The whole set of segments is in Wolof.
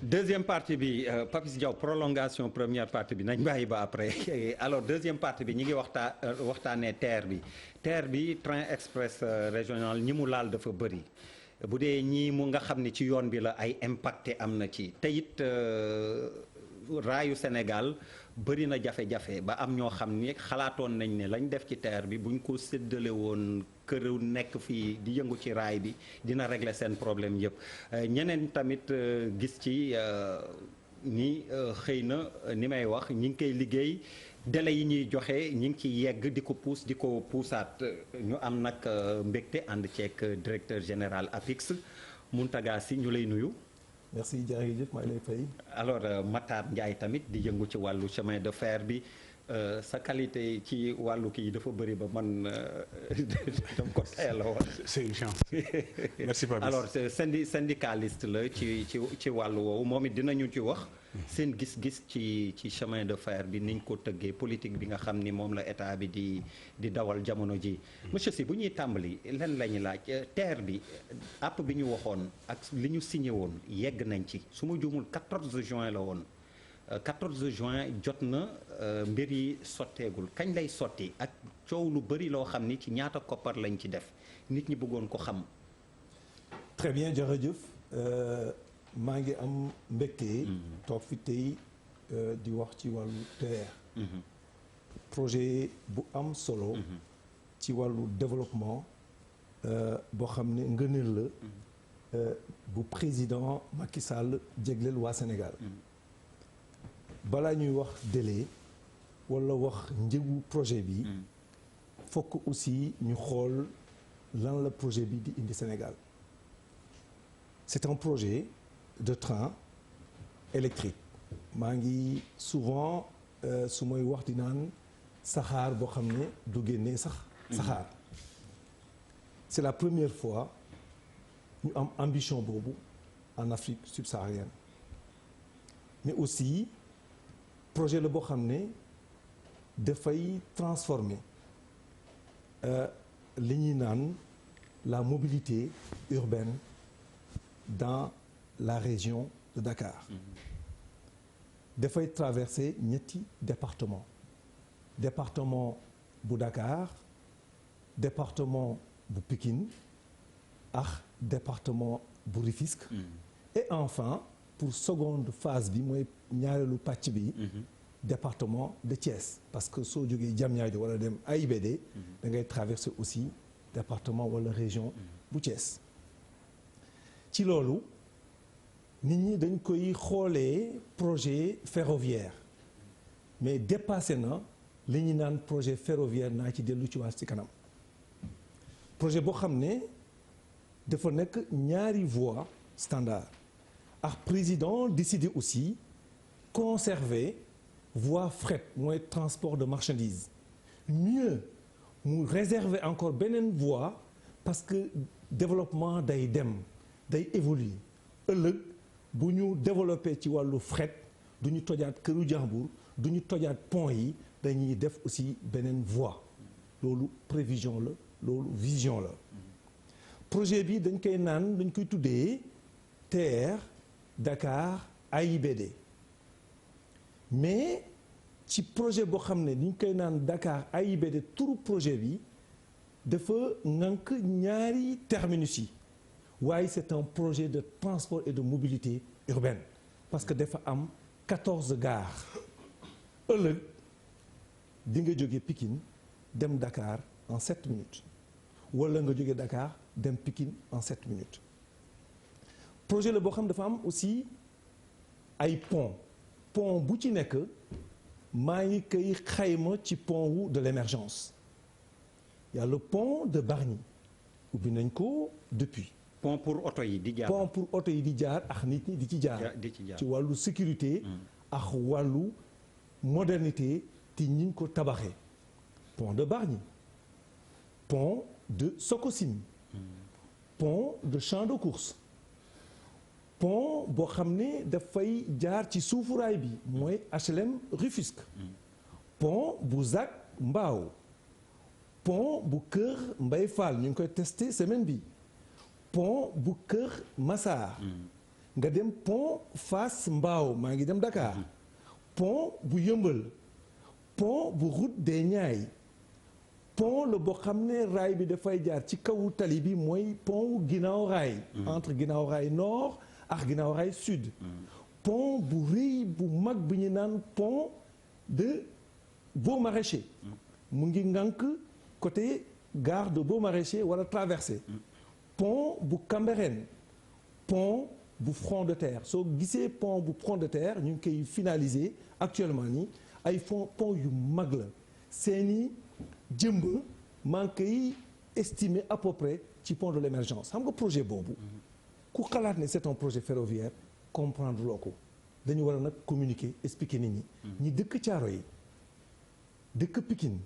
deuxième partie bi Papis Diaw prolongation première partie bi nañ bàyyi ba après alors deuxième partie bi ñi ngi waxtaanee TER bi train express régional ñi mu laal dafa bëri bu dee ñii mu nga xam ni ci yoon bi la ay impacté am na ci te it raayu Sénégal bëri na jafe-jafe ba am ñoo xam ni xalaatoon nañ ne lañ def ci TER bi buñ ko séddale woon kër nekk fii di yëngu ci raay bi dina régler seen problème yëpp ñeneen tamit gis ci ni xëy na ni may wax ñi ngi koy liggéey délai yi ñuy joxe ñi ngi ci yegg di ko puusaat ñu am nag mbégte ànd ceeg directeur général APIX Mountaga Sy ñu lay nuyu. merci jërëjëf maa ngi lay fay. alors Matar Ndiaye tamit di yëngu ci wàllu chemin de fer bi sa qualité ci wàllu kii dafa bëri ba man dama ko teel a wax. c'est une chance merci Papis. alors syndicaliste la ci wàllu woowu moom it dinañu ci wax. seen gis-gis ci chemin de fer bi niñ ko tëggee politique bi nga xam ni moom la état bi di dawal jamono ji monsieur Sy bu ñuy tàmbali lan la ñu laaj TER bi app bi ñu waxoon ak li ñu signé woon yegg nañ ci su ma juumul 14 juin la woon 14 juin jot na mbir yi sotteegul kañ lay sotti ak coow lu bëri loo xam ni ci ñaata koppar lañ ci def nit ñi bëggoon ko xam. très bien jërëjëf. maa ngi am mbégte. toog fi tey di wax ci wàllu TER. projet bu am solo. ci wàllu développement boo xam ne ngëneel la. bu président Macky Sall jégleel waa Sénégal. balaa ñuy wax délai walla wax njëgu projet bi. fokk aussi ñu xool lan la projet bi di indi Sénégal. c'est un projet de train électrique maa ngi souvent su may wax di naan saxaar boo xam ne du génnee saxaar c'est la première fois ñu am ambition boobu en Afrique subsaharienne mais aussi projet la boo xam ne dafay transformer li ñuy naan la mobilité urbaine dans la région de Dakar. dafay traverser ñetti département bu Dakar département bu Pikine ak département bu Rufisque. et enfin pour seconde phase bi mooy ñaareelu pàcc bi. département de Thiès parce que soo jógee Diamniadio wala dem AIBD. da ngay traverser aussi département wala région bu Thiès. ci loolu nit ñi dañ koy xoolee projet ferroviaire mais dépassé na li ñu naan projet ferroviaire naa ci dellu ci waat ci kanam projet boo xam ne dafa nekk ñaari voies standard ak président décidé aussi conserver voie fret mooy transport de marchandises mieux mu réserver encore beneen voie parce que développement day évoluer ëllëg bu ñu développé ci wàllu fret du ñu tojaat këru jàmbur du ñu tojaat pont yi dañuy def aussi beneen voie loolu prévision la loolu vision la projet bi dañ koy tuddee TER Dakar AIBD mais ci projet boo xam ne ñu koy naan Dakar AIBD turu projet bi dafa ŋànk ñaari terminus yi waaye c'est un projet de transport et de mobilité urbaine parce que dafa am 14 gares ëllëg di nga jóge Pikine dem Dakar en 7 minutes wala nga jóge Dakar dem Pikine en 7 minutes projet la boo xam dafa am aussi ay pont bu ci nekk maa ngi koy xayma ci pont wu de l'émergence il y a le pont de Bargny ubbi nañ ko depuis. pont pour oto yi di jaar ak nit ñi di ci jaar ci wàllu sécurité ak wàllu modernité te ñi ngi ko tabaxee pont de Bargny pont de Sococim pont de Champ de Courses pont boo xam ne dafay jaar ci suufu raay bi mooy HLM Rufisque pont bu Zac Mbao pont bu Kër Mbay Fall ñu ngi koy testé semaine bi pont bu Kër Massar nga dem pont Fass Mbao maa ngi dem Dakar pont bu Yëmbal pont bu route des Niayes pont la boo xam ne raay bi dafay jaar ci kawu tali bi mooy pont wu ginnaaw raay entre ginnaaw raay nord ak ginnaaw raay sud pont bu rëy bu mag bi ñu naan pont de Beaux Maraîchers mu ngi ngànk côté gare de Beaux Maraîchers wala traversé pont bu Cambérène pont bu Front de Terre soo gisee pont bu Front de Terre ñu ngi koy finaliser actuellement nii ay pont yu mag la seeni jëmb maa ngi koy estimé à peu près ci pont de l'émergence xam nga projet boobu ku xalaat ne c'est un projet ferroviaire comprendre loo ko dañu war a nag communiquer expliquer nit ñi ñi dëkk Thiaroye dëkk Pikine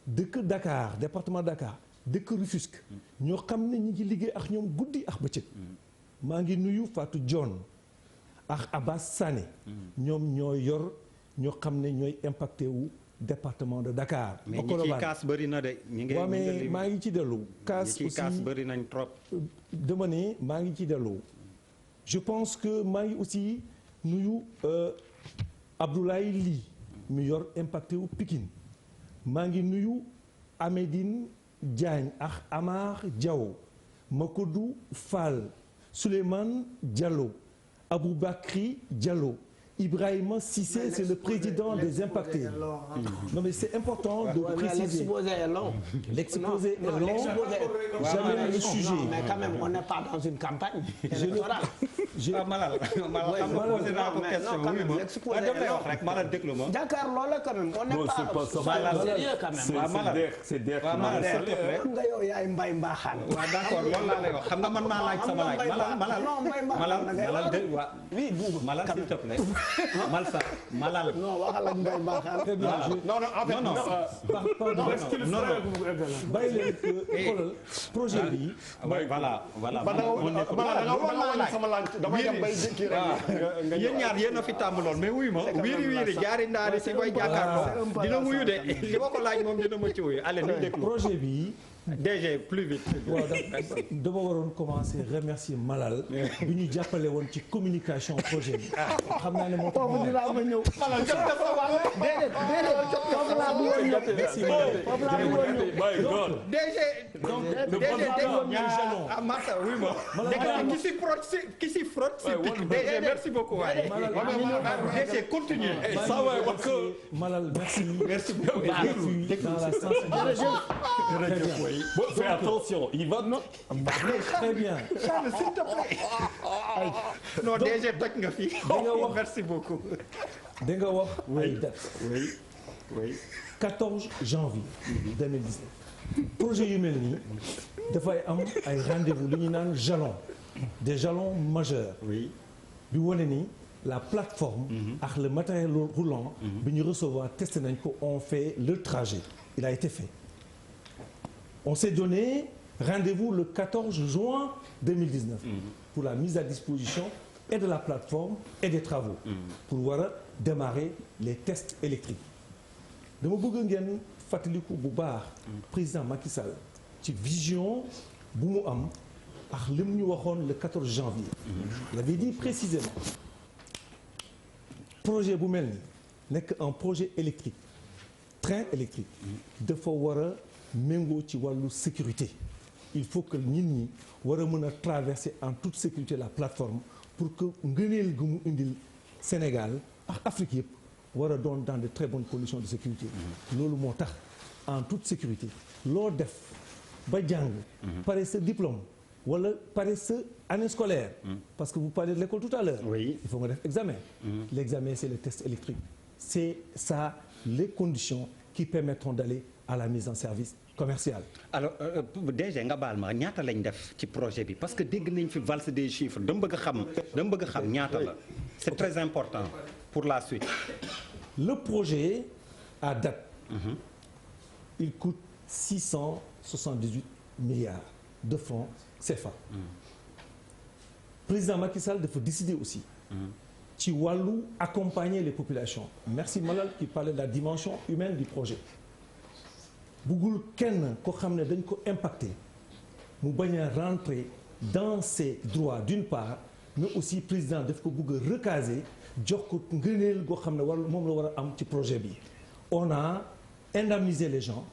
dëkk Dakar département Dakar dëkk Rufisque ñoo xam ne ñi ngi liggéey ak ñoom guddi ak bëccëg maa ngi nuyu Fatou Dione ak Abbas Sané ñoom ñoo yor ñoo xam ne ñooy impacté wu département de Dakar. mais ñi ciy kaas bëri na de. ñi ngi mais maa ngi ci dellu. kaas aussi kaas bëri nañ trop. dama ne maa ngi ci dellu. je pense que maa ngi aussi nuyu Abdoulaye Ly mi yor impacté wu Pikine maa ngi nuyu Amédine Diagne ak Amar Diaw Makodou Fall Souleymane Diallo Aboubacry Diallo Ibrahima Cissé, c'est le président des impactés. Non mais c'est important de préciser. L'exposé est long. L'exposé est long. J'amène le sujet. Mais quand même, on n'est pas dans une campagne électorale. Malal posé naa ko question. L'exposé est long. Malal déglu ma. Dakar loolu quand même. On n'est pas sérieux quand même. C'est nga yow yaay mbay mbaaxaan. waaw d'accord loolu laa lay wax xam nga man maa laaj sama laaj. Malal s'il te plaît. Malal. non waxal ak Mbaye Mbaxal. non bàyyi leen xoolal projet bi. voilà. nga yéen ñaar yéen a fi tàmbaloon mais wuyu ma wiiri jaari ndaari si koy jàkkaarloo dina wuyu de li ma ko laaj moom dina ma ci wuyu allez ñu déglu projet bi. DG plus vite. waaw dama waroon commencer remercier Malal bi ñu jàppale woon ci communication projet bi. xam naa ne moo tax ma ñëw. Malal jot dafa wax déedéet foofu laa bëggoon ñëw. DG Massa oui ma. qui s'y frotte c'est pique. DG merci beaucoup waaye. DG continue. Malal merci beaucoup. dans la sensibilisation. Bon, fais attention, il va. Non. Très bien. Charles, s'il te plaît. Non, DG toj nga fi. Merci beaucoup. da nga wax ay date. Oui. 14 janvier 2019. projet yu mel nii dafay am ay rendez-vous lu ñu naan jalon. des jalons majeurs. Oui. bi wane ni la plateforme. ak le matériel roulant. bi ñu recevoir testé nañ ko on fait le trajet. il a été fait. On s'est donné rendez-vous le 14 juin 2019 pour la mise à disposition et de la plateforme et des travaux pour war a démarrer les tests électriques. dama bëgg ngeen fàttaliku bu baax président Macky Sall ci vision bu mu am ak li mu ñu waxoon le 14 janvier. il avait dit précisément projet bu mel ni nekk un projet électrique train électrique dafa war a méngoo ci wàllu sécurité. il faut que nit ñi war a mën a traverser en toute sécurité la plateforme pour que ngëneel gu mu indil Sénégal ak Afrique yëpp war a doon dans de très bonnes conditions de sécurité. loolu moo tax en toute sécurité loo def ba jàng. pare sa diplôme wala pare sa année scolaire. parce que vous parlez de l'école tout à l'heure. Oui. il faut nga def examen. l'examen c'est le test électrique. c'est ça les conditions qui permettront d'aller à la mise en service commercial. alors DG nga baal ma ñaata lañ def ci projet bi parce que dégg nañ fi valse des chiffres dama bëgg a xam ñaata la. c'est très important pour la suite. le projet à date. il coûte 678 milliards de francs CFA. président Macky Sall dafa décider aussi. ci wàllu accompagner les populations. merci Malal qui parlait de la dimension humaine du projet. bëggul kenn ko xam ne dañ ko impacté mu bañ a rentrer dans ses droits d'une part mais aussi président daf ko bëgg a recaser jox ko ngëneel goo xam ne moom la war a am ci projet bi. On a indemnisé les gens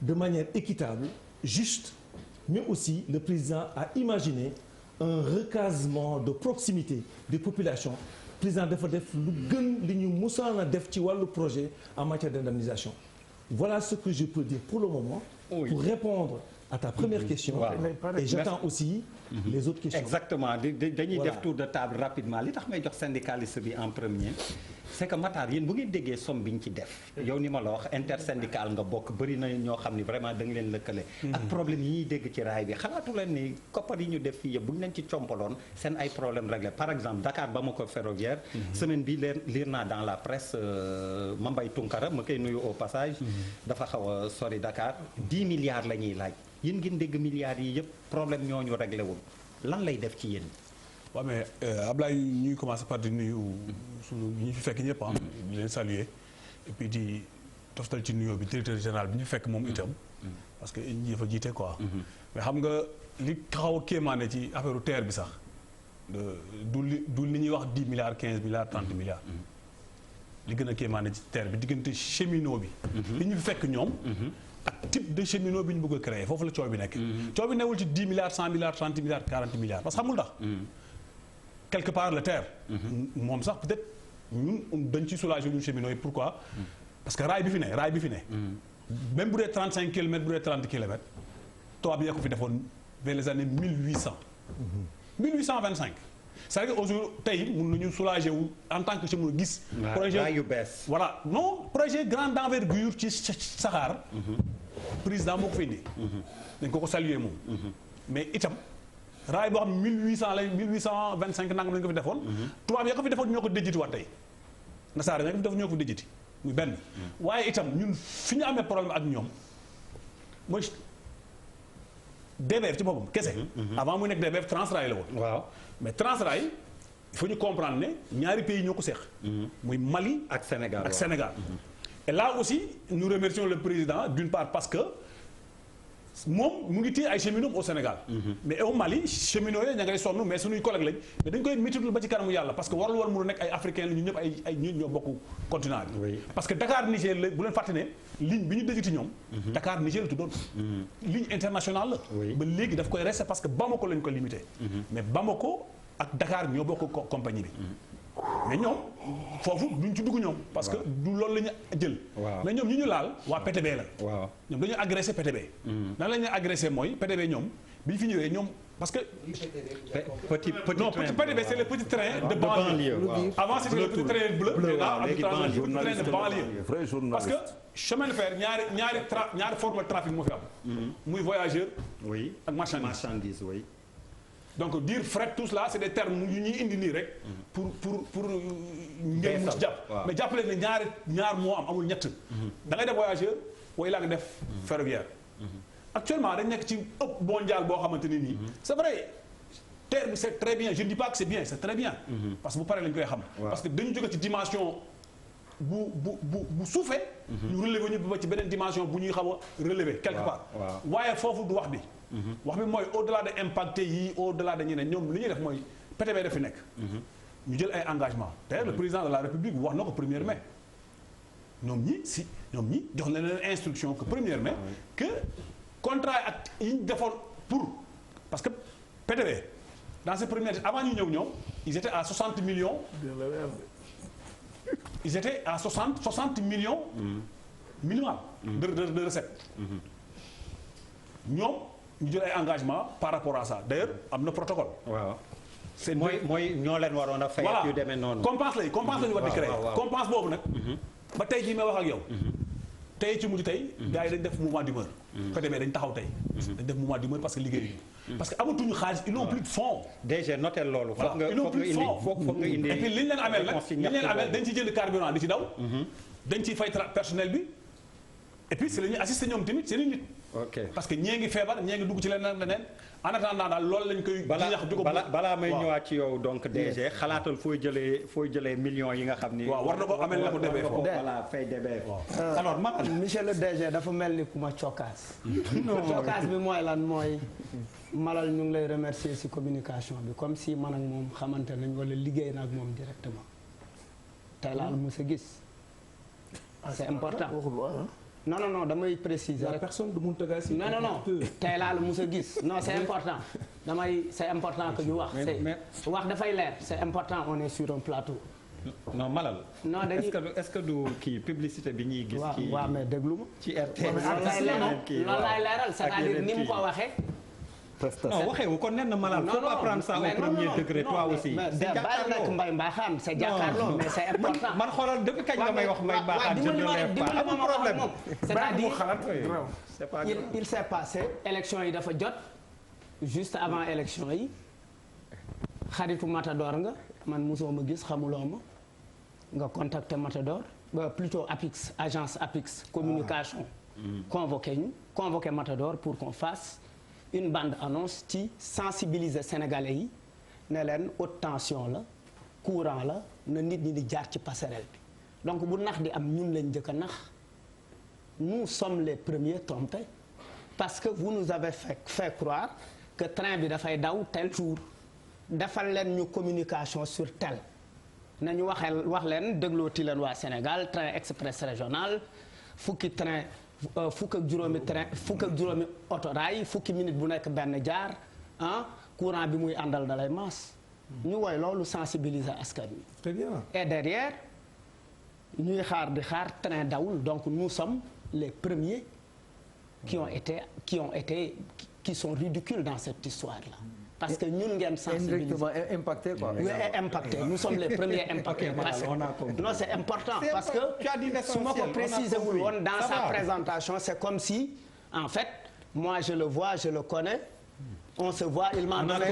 de manière équitable, juste, mais aussi le président a imaginé un recasement de proximité des populations. Président dafa def lu gën li ñu musaan a def ci wàllu projet en matière d'indemnisation. Voilà ce que je peux dire pour le moment. Oui. Pour répondre à ta première question. Wow. Et j'attends aussi les autres questions. Exactement dañuy def tour de table rapidement li tax may jox syndicaliste bi en premier. C'est que Matar yéen bu ngeen déggee somme bi ñu ci def. yow ni ma la wax intersyndical nga bokk bëri na ñoo xam ni vraiment da nga leen lëkkale. ak problème yi ñuy dégg ci raay bi xalaatu leen ni koppar yi ñu def fii yëpp bu ñu leen ci compaloon seen ay problème réglé par exemple Dakar Bamako ferroviaire. semaine bi lire naa dans la presse Mambay Tunkara ma koy nuyu au passage. dafa xaw a sori Dakar 10 milliards la ñuy laaj yéen ngeen dégg milliards yi yëpp problème ñooñu réglé wul lan lay def ci yéen. waaw mais Ablaye ñuy commencer par di nuyu suñu ñu fi fekk ñëpp di leen saluer et puis di toftal ci nuyoo bi directeur général bi ñu fekk moom itam parce que ñi fa jiite quoi mais xam nga li xaw a kéemaane ci affaire terre bi sax du li ñuy wax 10 milliards 15 milliards 30 milliards li gën a kéemaane ci terre bi diggante cheminot bi li ñu fi fekk ñoom ak type de cheminot bi ñu bëgg a créer foofu la coow bi nekk coow bi newul ci 10 milliards 100 milliards 30 milliards 40 milliards parce que xamul tax quelque part la terre moom sax peut-être ñun dañ ci soulager ñu cheminots yi pourquoi parce que raay bi fi ne même bu dee 35 kilomètres bu dee 30 kilomètres tubaab bi yaa ko fi defoon vers les années 1825 c'est-à-dire que aujourd'hui tey mën nañu soulager wu en tant que cheminot gis projet yu bees voilà non projet grande envergure ci saxaar président moo ko fi indi dañ ko saluer moom mais itam raay boo xam 1800 lay 1825 nangam lañu ko fi defoon tubaab yaa ko fi defoon ñoo ko déjjiti waat tey nasaara ñoo ko fi defoon ñoo ko fi déjjiti muy benn waaye itam ñun fi ñu amee problème ak ñoom mooy DBF ci boppam kese avant muy nekk DBF Transrail la woon waaw mais Transrail il faut ñu comprendre ne ñaari pays ñoo ko seex muy Mali ak Sénégal et là aussi nous remercions le président d'une part parce que moom mu ngi téye ay cheminots au Sénégal mais au Mali cheminots yooyu ña ngay sonn mais suñuy collègues lañ mais dañ koy méttiwul ba ci kanamu yàlla parce que warul woon mën a nekk ay africains la ñu ñëpp ay ñun ñoo bokk continent bi parce que Dakar Niger la bu leen fàtte ne ligne bi ñu dëjati ñoom Dakar Niger la tuddoon ligne internationale la ba léegi daf koy rester parce que Bamako lañ ko limité mais Bamako ak Dakar ñoo bokk compagnie bi mais ñoom foofu duñ ci dugg ñoom parce que du loolu la ñu jël mais ñoom ñu laal waa PTB la ñoom dañu agressé PTB nan la ñu agressé mooy PTB ñoom bi ñu fi ñëwee ñoom parce que petit PTB c'est le petit train de banlieue avant c'était le petit train bleu mais là le petit train de banlieue parce que chemin de fer ñaari forme de trafic moo fi am muy voyageur ak marchandise donc dire fret tout cela c'est des termes yu ñuy indi nii rek pour ngeen mu ci jàpp mais jàppale ne ñaar moo am amul ñett da ngay def voyageur way laa nga def ferroviaire actuellement dañ nekk ci ëpp mondial boo xamante ni nii c'est vrai terre bi c'est très bien je ne dis pas que c'est bien c'est très bien parce que bu paree lañ koy xam parce que dañu jóge ci dimension bu suufee ñu relever ñu ba ci beneen dimension bu ñuy xaw a relever quelque part waaye foofu du wax bi wax bi mooy au-delà de impacté yi au-delà de ñeneen ñoom li ñuy def mooy PTB daf fi nekk ñu jël ay engagement d'ailleurs le président de la République wax na ko 1er mai ñoom ñi jox na leen instruction que 1er mai que contrat ak yi ñu defoon pour parce que PTB dans ces premières avant ñu ñëw ñoom ils étaient à 60 millions ils étaient à 60 millions minimum de recettes ñoom ñu jël ay engagement par rapport à ça d'ailleurs am na protocole c'est mooy ñoo leen waroon a fay yu demee noonu compense lañu war di créer compense boobu nag ba tey jii may wax ak yow tey ci mujj tey gars yi dañ def mouvement d'humeur PTB dañ taxaw tey dañ def mouvement d'humeur parce que liggéey parce que amatuñu xaalis ils n'ont plus de fonds déjà noté loolu foog nga indi et puis li ñu leen amel nag li ñu leen amel dañ ci jënd carburant di ci daw dañ ciy fay personnel bi et puis c'est la ñuy assister ñoom tamit seen i nit parce que ñee ngi feebar ñee ngi dugg ci leneen en attendant daal loolu lañ koy balaa may ñëwaat ci yow donc DG xalaatal fooy jëlee millions yi nga xam ni war na ko amel na ko DB foofu voilà fay DB alors monsieur le DG dafa mel ni ku ma cokkaas cokkaas bi mooy lan mooy Malal ñu ngi lay remercier ci communication bi comme si man ak moom xamante nañ wala liggéey na ak moom directement tey laa la mos a gis. c'est important non damay préciser la rek. personne de Mountaga Sy. non tey laa la mos a gis non c'est important c'est important que ñu wax. wax dafay leer c'est important on est sur un plateau. non Malal. non dañuy est-ce que du kii publicité bi ñuy gis. ci waaw mais déglu ma. ci RTS. loolu laay leeral c'est-à-dire ni mu ko waxee. non waxee wu ko nen na Malal. faut pas prendre ça au premier degré toi aussi. c'est jàkkaarloo Mbaye Mbaxaan c'est jàkkaarloo mais c'est important. man xoolal depuis kañ nga may wax Mbaye Mbaxaan je ne lève pas amul problème. c'est-à-dire il s'est passé élection yi dafa jot juste avant élection yi xaritu Matador nga man mosoo ma gis xamuloo ma nga contacter Matador plutôt APIX agence APIX communication convoqué Matador pour qu'on fasse une bande annonce ci sensibiliser sénégalais yi ne leen haute tension la courant la na nit ñi di jaar ci passerelle bi donc bu nax di am ñun lañ njëkk a nax nous sommes les premiers trompés parce que vous nous avez fait croire que train bi dafay daw tel jour defal leen ñu communication sur tel nañu wax leen déglooti leen waa Sénégal train express régional fukki ak juróomi autorail fukki minute bu nekk benn jaar courant bi muy àndal dalay maas ñu woy loolu sensibiliser askan wi. Très bien. Et derrière ñuy xaar di xaar train dawul donc nous sommes les premiers qui sont ridicules dans cette histoire-là. Parce que ñun ngeen sensibiliser indirectement impacté quoi. Oui, impacté. Nous sommes les premiers impactés. Non, c'est important parce que su ma ko préciser wul woon dans sa présentation, c'est comme si en fait, moi je le vois, je le connais. On se voit, il m'a donné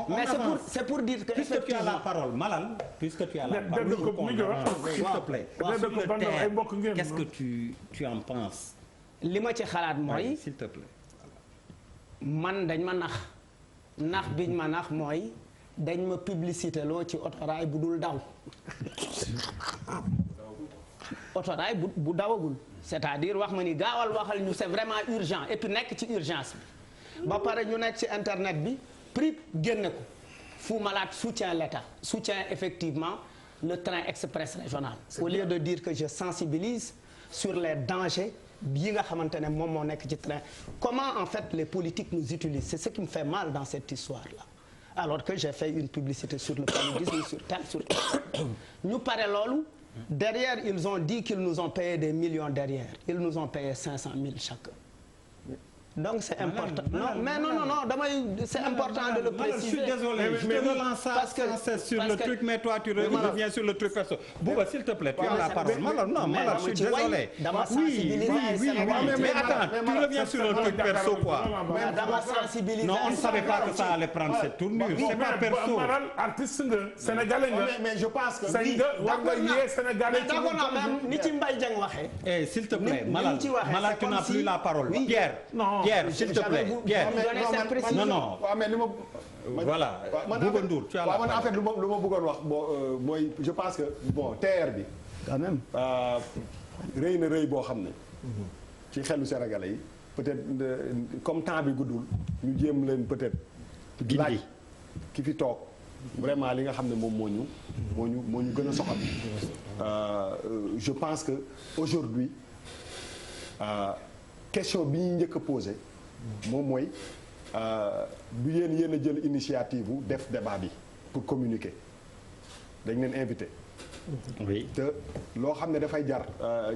mais c'est pour dire que puisque tu as la parole Malal puisque tu as la parole s'il te plaît sur le terre qu'est-ce que tu en penses li ma ci xalaat mooy s'il te plaît man dañ ma nax biñ ma nax mooy dañ ma publicité loo ci autorail bu dul daw autorail bu dawagul c'est-à-dire wax ma ni gaawal waxal ñu c'est vraiment urgent et puis nekk ci urgence bi ba pare ñu nekk ci internet bi prix génne ko Fou Malade soutient l'État soutient effectivement le train express régional au lieu de dire que je sensibilise sur les dangers yi nga xamante ne moom moo nekk ci train comment en fait les politiques nous utilisent c'est ce qui me fait mal dans cette histoire-là alors que j'ai fait une publicité sur le paludisme sur tel ñu pare loolu derrière ils ont dit qu'ils nous ont payé des millions derrière ils nous ont payé 500 000 chacun donc c'est important non damay c'est important de le préciser. Je suis désolé je te relance parce que sur le truc mais toi tu reviens sur le truc perso. Bouba s'il te plaît tu as la parole Malal non Malal je suis désolé oui mais attends tu reviens sur le truc perso quoi non on ne savait pas que ça allait prendre cette tournure c'est pas perso Malal artiste nga sénégalais nga mais je pense que war nga yee sénégalais d'accord naa ni ci Mbaye Dieng waxee s'il te plaît Malal tu n'as plus la parole Pierre s'il te plaît Pierre non waaw mais li ma voilà Bouba Ndour tu as la parole en fait lu ma bëggoon wax mooy je pense que bon TER bi quand même rëy na rëy boo xam ne ci xelu Sénégalais yi peut-être comme temps bi guddul ñu jéem leen peut-être laaj ki fi toog vraiment li nga xam ne moom moo ñu gën a soxal je pense que aujourd'hui question bi ñuy njëkk a posé moom mooy du yéen a jël initiative bu def débat bi pour communiquer dañ leen invité. oui te loo xam ne dafay jar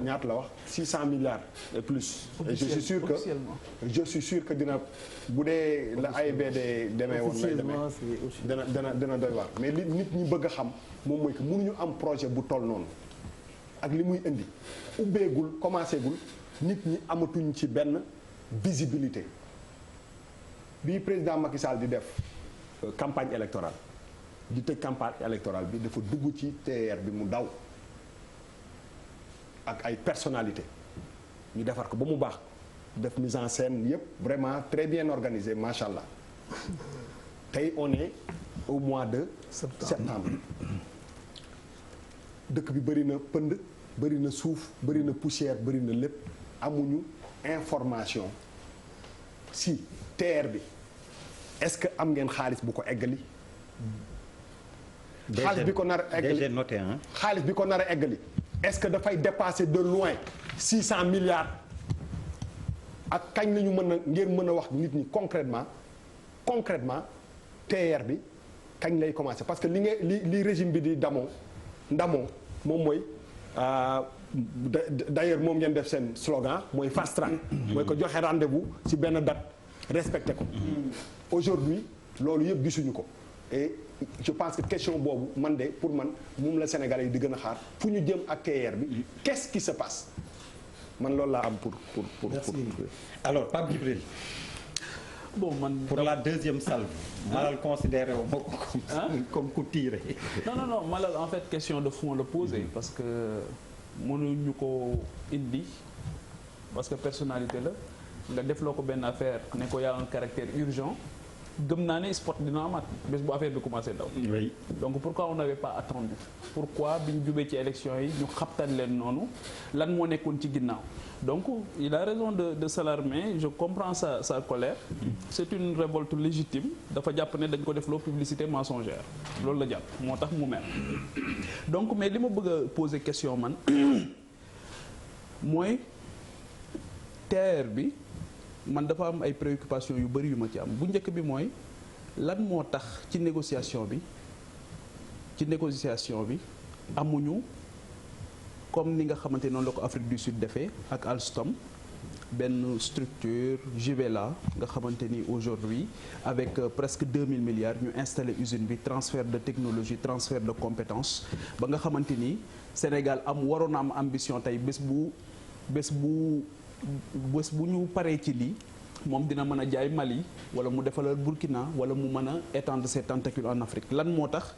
ñaata la wax 600 milliards et plus. et je suis sûr que dina bu dee la AIBD demee woon lay demee dana doy waar mais li nit ñi bëgg a xam moom mooy que mënuñu am projet bu toll noonu ak li muy indi ubbeegul commencé gul nit ñi amatuñ ci benn visibilité. bi président Macky Sall di def campagne électorale di tëj campagne électorale bi dafa dugg ci TER bi mu daw ak ay personnalité ñu defar ko ba mu baax def mise en scène yëpp vraiment très bien organisé macha allah tey on est au mois de septembre dëkk bi bëri na pënd bëri na suuf bëri na poussière bëri na lépp amuñu information si TER bi est-ce que am ngeen xaalis bu ko eggali. xaalis bi ko nar a eggali noté hein. xaalis bi ko nar a eggali est-ce que dafay dépasser de loin 600 milliards ak kañ la ñu mën a ngeen mën a wax nit ñi concrètement TER bi kañ lay commencer parce que li régime bi di ndamoo moom mooy d'ailleurs moom ngeen def seen slogan mooy fast track mooy ko joxe rendez-vous ci benn date respecté ko aujourd'hui loolu yëpp gisuñu ko et je pense que question boobu man de pour man moom la Sénégalais yi di gën a xaar fu ñu jëm ak TER bi qu'est-ce qui se passe man loolu laa am pour alors Pape Djibril bon man pour la deuxième salve. Malal considéré wu ma ko comme ku tiré. non Malal en fait question de fond la posé parce que mënuñu ko indi parce que personnalité la nga defloo ko benn affaire ne ko y a un caractère urgent gëm naa ne sport dina amaat bés bu affaire bi commencé daw. oui donc pourquoi on n'avait pas attendu pourquoi bi ñu jubee ci élection yi ñu xabtal leen noonu lan moo nekkoon ci ginnaaw donc il a raison de s'alarmer je comprends sa colère c'est une révolte légitime dafa jàpp ne dañ ko def loo publicité mensongère loolu la jàpp moo tax mu mer donc mais li ma bëgg a poser question man mooy TER bi man dafa am ay préoccupations yu bari yu ma ci am bu njëkk bi mooy lan moo tax ci négociation bi amuñu comme ni nga xamante noonu la ko Afrique du Sud defee ak Alstom benn structure Juvela nga xamante ni aujourd'hui avec presque 2000 milliards ñu installé usine bi transfert de technologie transfert de compétences ba nga xamante ni Sénégal waroon na am ambition tey bés bu ñu paree ci lii moom dina mën a jaay Mali wala mu defalal Burkina wala mu mën a étendre ses tentacules en Afrique lan moo tax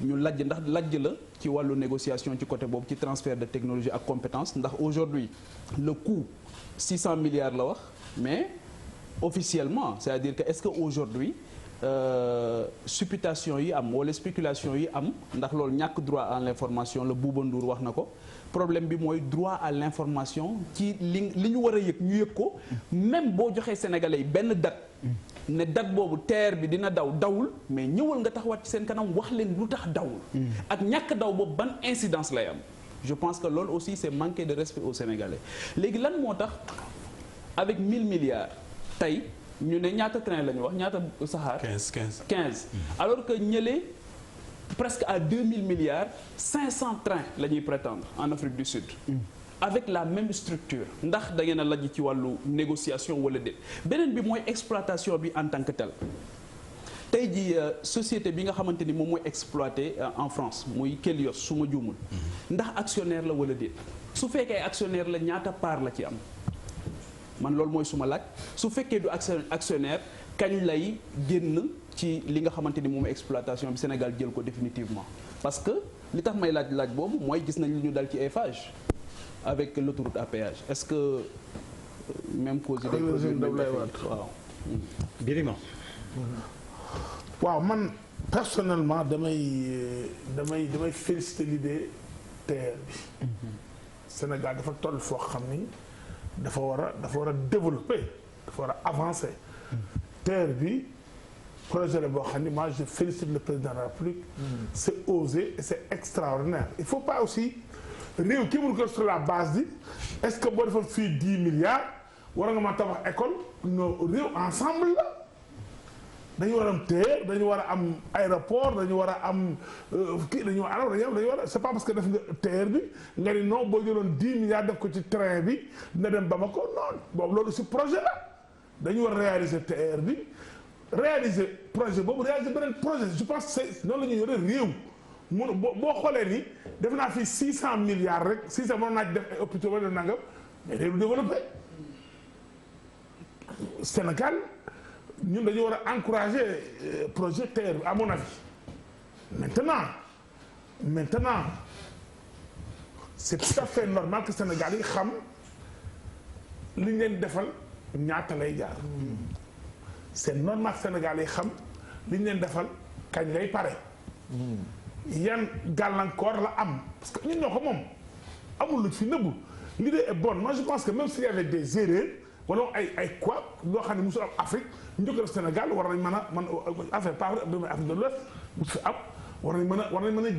ñu lajj ndax lajj la ci wàllu négociation ci côté boobu ci transfert de technologie ak compétence ndax aujourd'hui le coût 600 milliards la wax mais officiellement c'est-à-dire que est-ce que aujourd'hui supputation yi am wala spéculation yi am ndax loolu ñàkk droit à l'information la Bouba Ndour wax na ko problème bi mooy droit à l'information ci li ñu war a yëg ñu yëg ko même boo joxee sénégalais yi benn date ne date boobu TER bi dina dawul mais ñëwal nga taxawaat ci seen kanam wax leen lu tax dawul ak ñàkk daw boobu ban incidence lay am je pense que loolu aussi c'est manquer de respect aux Sénégalais léegi lan moo tax avec 1000 milliards tey ñu ne ñaata train la ñu wax ñaata saxaar 15 alors que ñële presque à 2000 milliards 500 trains la ñuy prétendre en Afrique du Sud avec la même structure ndax da ngeen a lajj ci wàllu négociation wala déet beneen bi mooy exploitation bi en tant que tel tey ji société bi nga xamante ni moom mooy exploité en France muy Kelios su ma juumul ndax actionnaire la wala déet su fekkee actionnaire la ñaata part la ci am man loolu mooy suma laaj su fekkee du actionnaire kañ lay génn ci li nga xamante ni moom exploitation bi Sénégal jël ko définitivement parce que li tax may laaj boobu mooy gis nañ li ñu dal ci Eiffage avec l'autoroute à péage est-ce que même cause yi waaw Birima waaw man personnellement damay féliciter l'idée TER bi Sénégal dafa toll foo xam ni dafa war a développer dafa war a avancer TER bi projet la boo xam ni moi je félicite le président de la République c'est osé et c'est extraordinaire il faut pas aussi réew ki mun ko sur la base di est-ce que boo defoon fii 10 milliards war nga ma tabax école no réew ensemble la dañu war a am TER dañu war a am aéroport dañu war a am kii dañu war a c'est pas parce que def nga TER bi nga ni non boo jëloon 10 milliards def ko ci train bi na dem Bamako non boobu loolu si projet la dañu war a réaliser TER bi réaliser projet boobu réaliser beneen projet je pense que c'est noonu la ñuy yore réew mun boo xoolee ni def naa fi 600 milliards rek 600 mën naa ci def ay hôpitaux wala nangam mais réew développé Sénégal ñun dañu war a encourager projet TER bi à mon avis maintenant c'est tout à fait normal que Sénégal yi xam li ñu leen defal ñaata lay jaar c'est normal que Sénégal yi xam li ñu leen defal kañ lay pare yan gàllankoor la am parce que ñun ñoo ko moom amul lu fi nëbbu l'idée est bonne moi je pense que même s'il y avait des erreurs wala ay quoi loo xam ne mosul am Afrique njëkk def Sénégal war nañ mën a man affaire pas Afrique de l'Ouest mosu fi am war nañ mën a